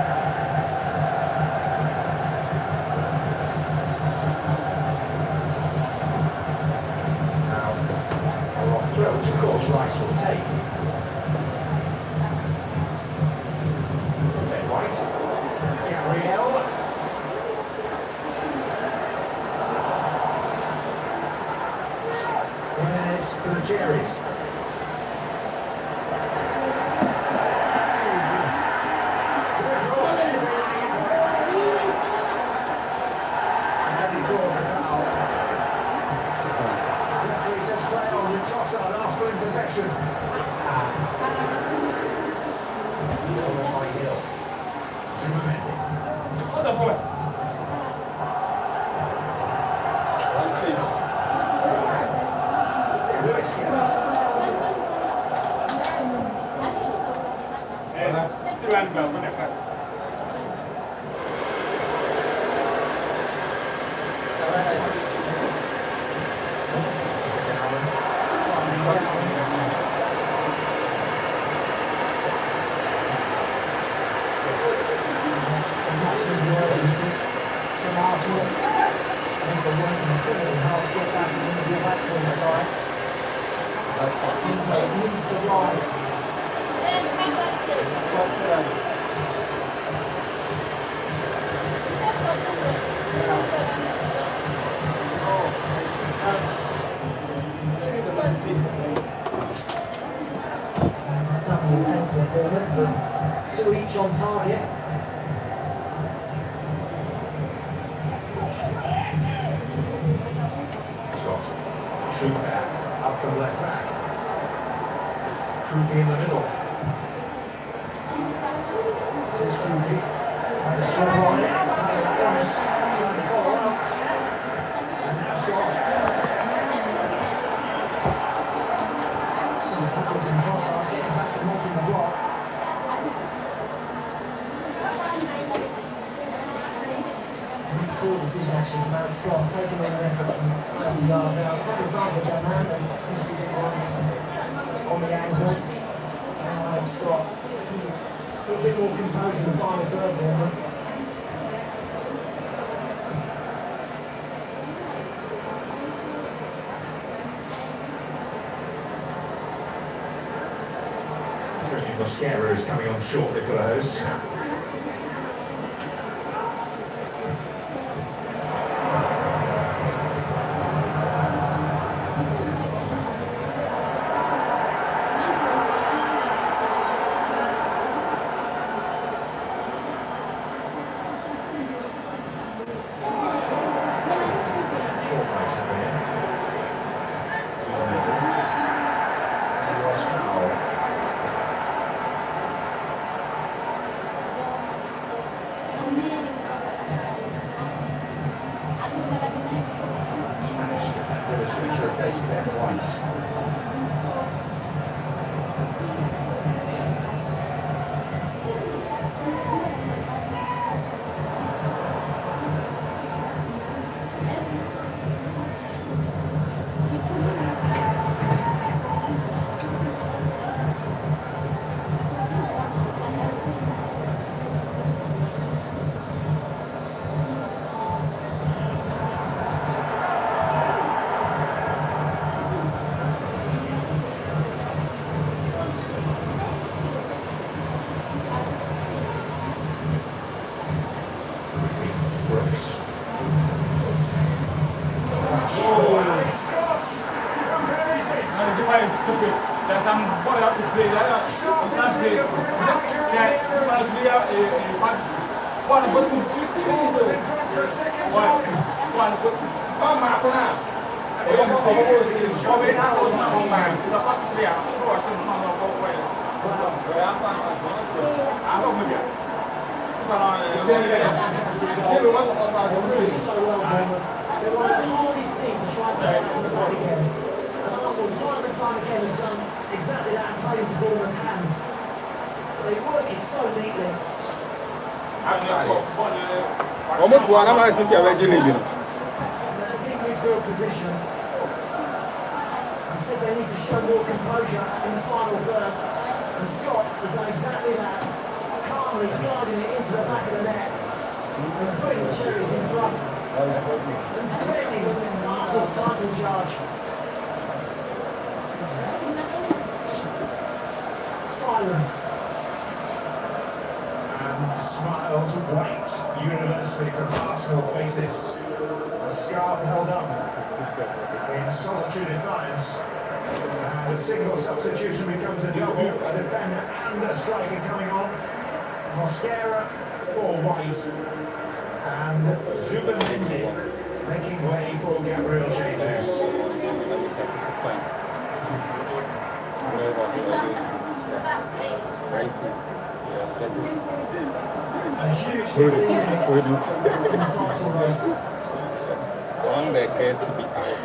H: Now, a long throw, which of course Rice will take. Ben White. Gabriel. Jimenez for the Cherries.
A: What's the point? Still on the cut.
C: From Arsenal. I think they're working incredibly hard to get back and get back to the side. It needs to rise. Double intensive forward, but two each on target.
H: True back, up from left back. True in the middle. Says True. And a shot on it. Tyler Ellis trying to follow up. And now Scott. Some tackles in Trossard getting back and knocking the block. Poor decision actually from Aaron Scott, taking in an effort from 20 yards out. Had advantage on hand and missed it on the angle. And Aaron Scott a bit more composure in the final third there. Brilliant. Mascara is coming on shortly for the host.
F: Almost one of my city originally, you know.
C: They need to show more composure in the final third. And Scott has done exactly that, calmly guiding it into the back of the net and putting the cherries in front. And defending Arsenal's title charge. Silence.
H: And smiles white universally from Arsenal faces. A scarf held up in solitary defiance. And a single substitution becomes a double. A defender and a striker coming on. Mosquera for White. And Zubimendi making way for Gabriel Jesus.
F: It's fine.
H: A huge
F: one that has to be out.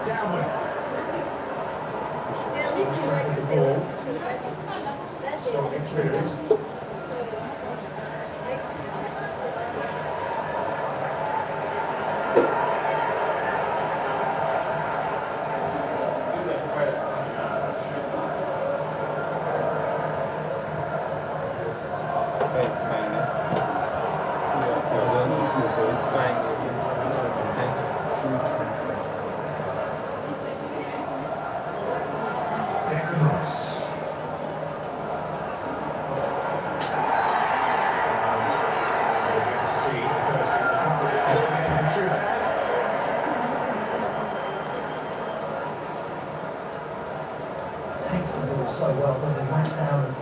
H: Downward. Strong experience.
F: It's fine. Yeah, you're going to school, so it's fine.
C: Takes the ball so well, doesn't he? Match down and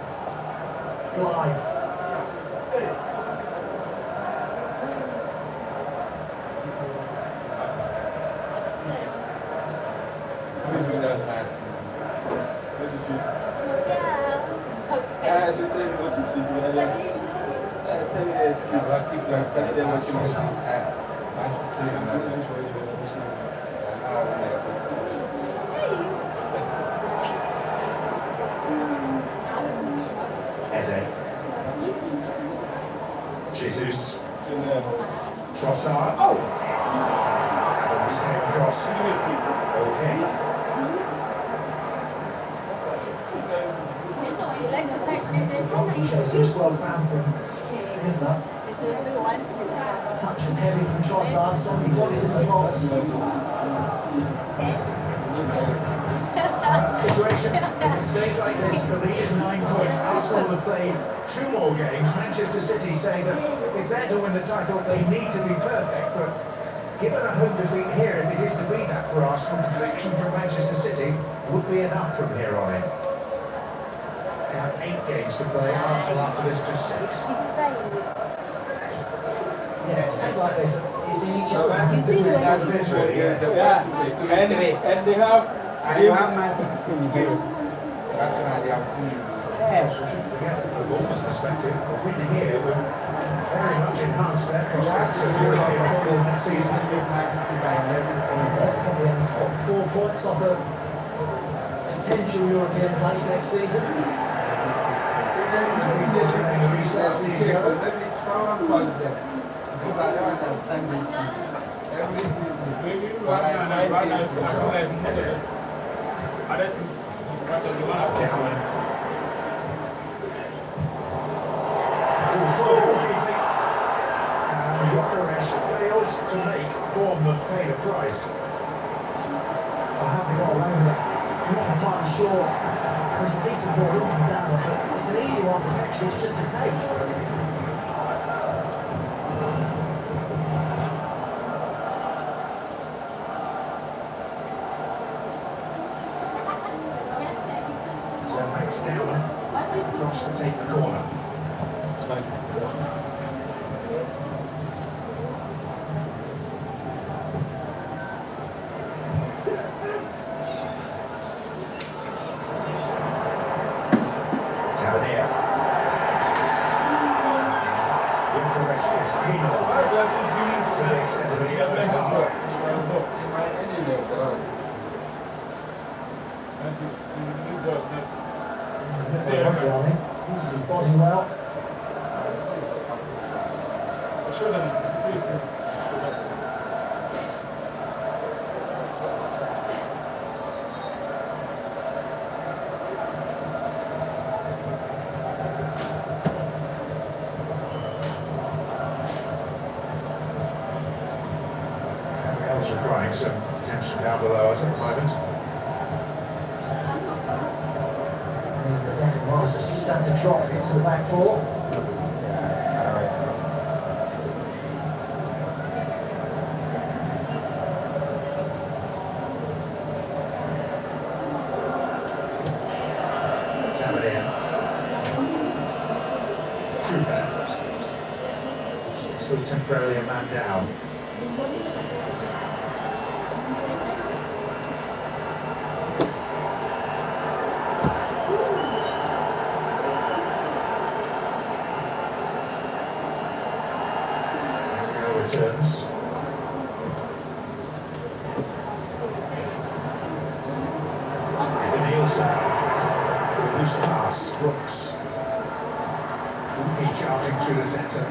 C: glides.
F: How did you do that last? What did you shoot? I should tell you what you should do. I tell you the excuse. I studied them what you
H: Jesus. Trossard. Oh! Just came across. Okay.
C: Jesus, well found from Isla. Touch was heavy from Trossard, somebody got it in the box.
H: take this for these 9 points. Arsenal have played 2 more games. Manchester City say that if they're to win the title, they need to be perfect. But given a home defeat here, if it is to be that for Arsenal, defection from Manchester City would be enough from here on in. They have 8 games to play. Arsenal after this just 6. Yeah, it's like this. You see each other.
G: Anyway, and they have.
L: And you have Man City to win. That's why they are free.
H: Forget the performance perspective. A win here will very much enhance their prospects of European football next season.
C: Probably 4 points off a potential European place next season.
L: Someone calls them. Because I don't understand this team. Every season. But I find this
A: other teams, but the one of them.
H: Fails to make Bournemouth pay the price.
C: I haven't got away with it. I'm not entirely sure. It's a decent ball up and down, but it's an easy one for Petrovich just to take.
H: Cross to take the corner.
F: It's fine.
H: Tavernier. Incorrect is penalised to the extent of the yellow card.
C: Uses his body well.
H: Gabriel's applying some tension down below us at the moment.
C: The Declan Rice has just had to drop into the back four.
H: Tavernier. Trooper. Still temporarily a man down. Returns. Nielsen. Loose pass. Brooks. He's charging through the centre.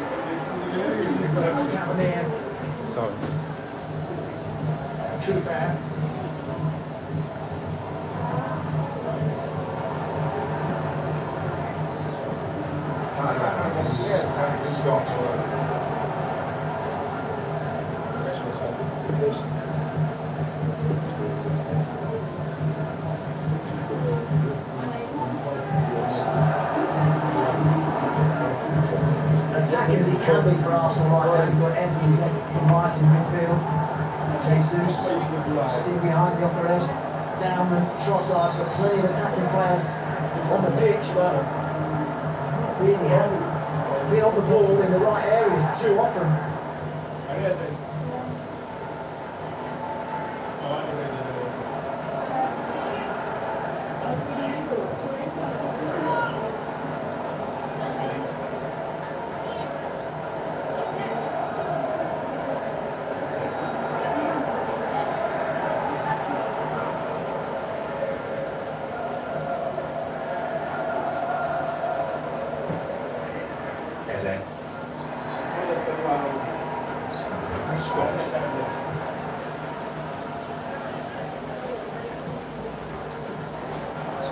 H: Tavernier.
F: Sorry.
H: Trooper.
L: Yes,
H: Scott.
C: Attacking as he can be for Arsenal right now. You've got Evans from Rice in midfield. Jesus sitting behind the Jokeres. Downman, Trossard, but plenty of attacking players on the pitch, but not really having been on the ball in the right areas too often.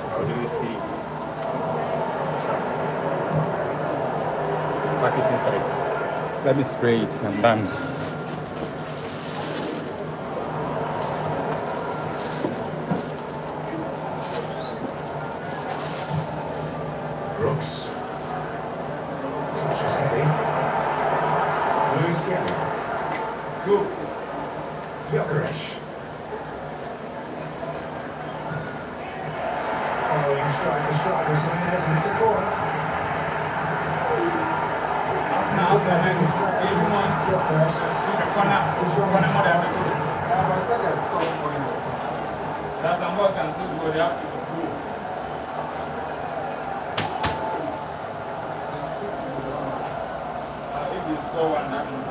F: How do you see it? Pack it inside. Let me spray it and bam.
H: striker, Jimenez, and it's a corner.
A: That's some work and since we have to do. If you score one, that means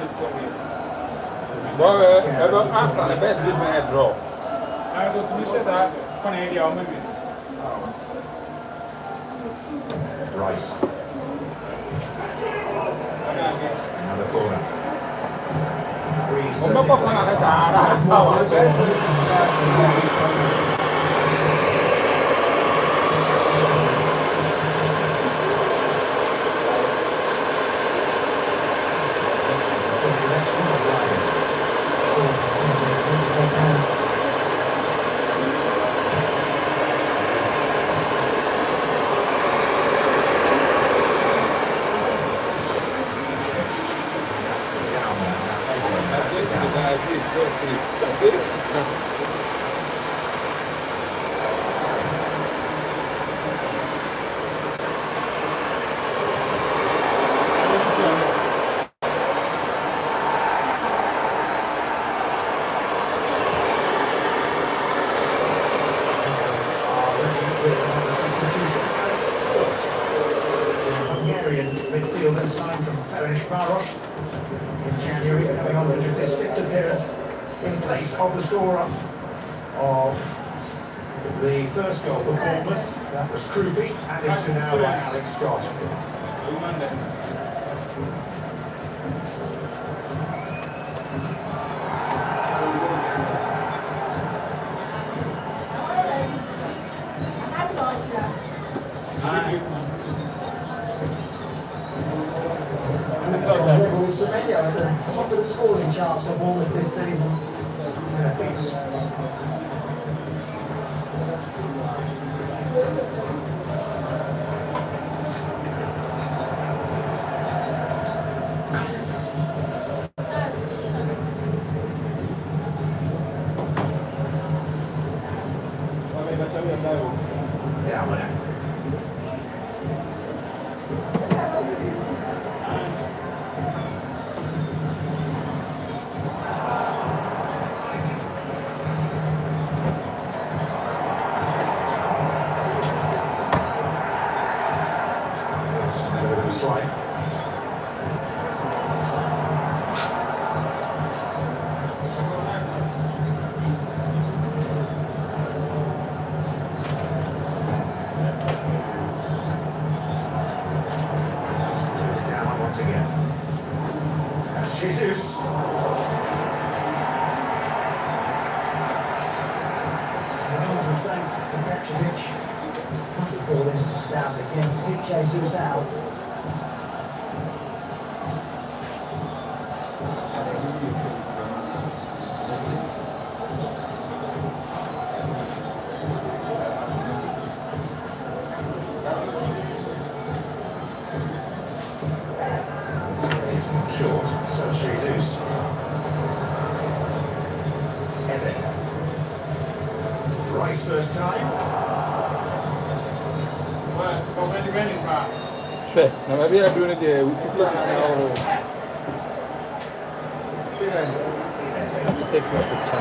A: you score here.
F: Well, ask on the best business at draw.
A: I go to Mrs. One area or maybe.
H: Rice. Another corner.
J: Midfielder signed from Ferencváros in January, coming on to just his 5th appearance in place of the scorer of the first goal for Bournemouth. That was Krupi, added to now by Alex Scott.
C: Semenyo at the top of the scoring charts for Bournemouth this season.
H: Jesus.
C: Down against Jesus out.
H: Short, so Jesus. Eddie. Rice first time.
F: Sure. Now maybe I'm doing it there. We take your picture.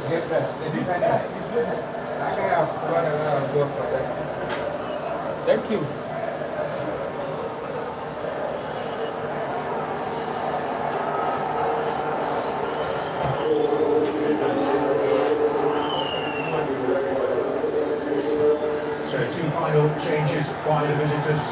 L: Get that. The defender. I can have squad and I'll go for that.
F: Thank you.
H: So 2 final changes by the visitors.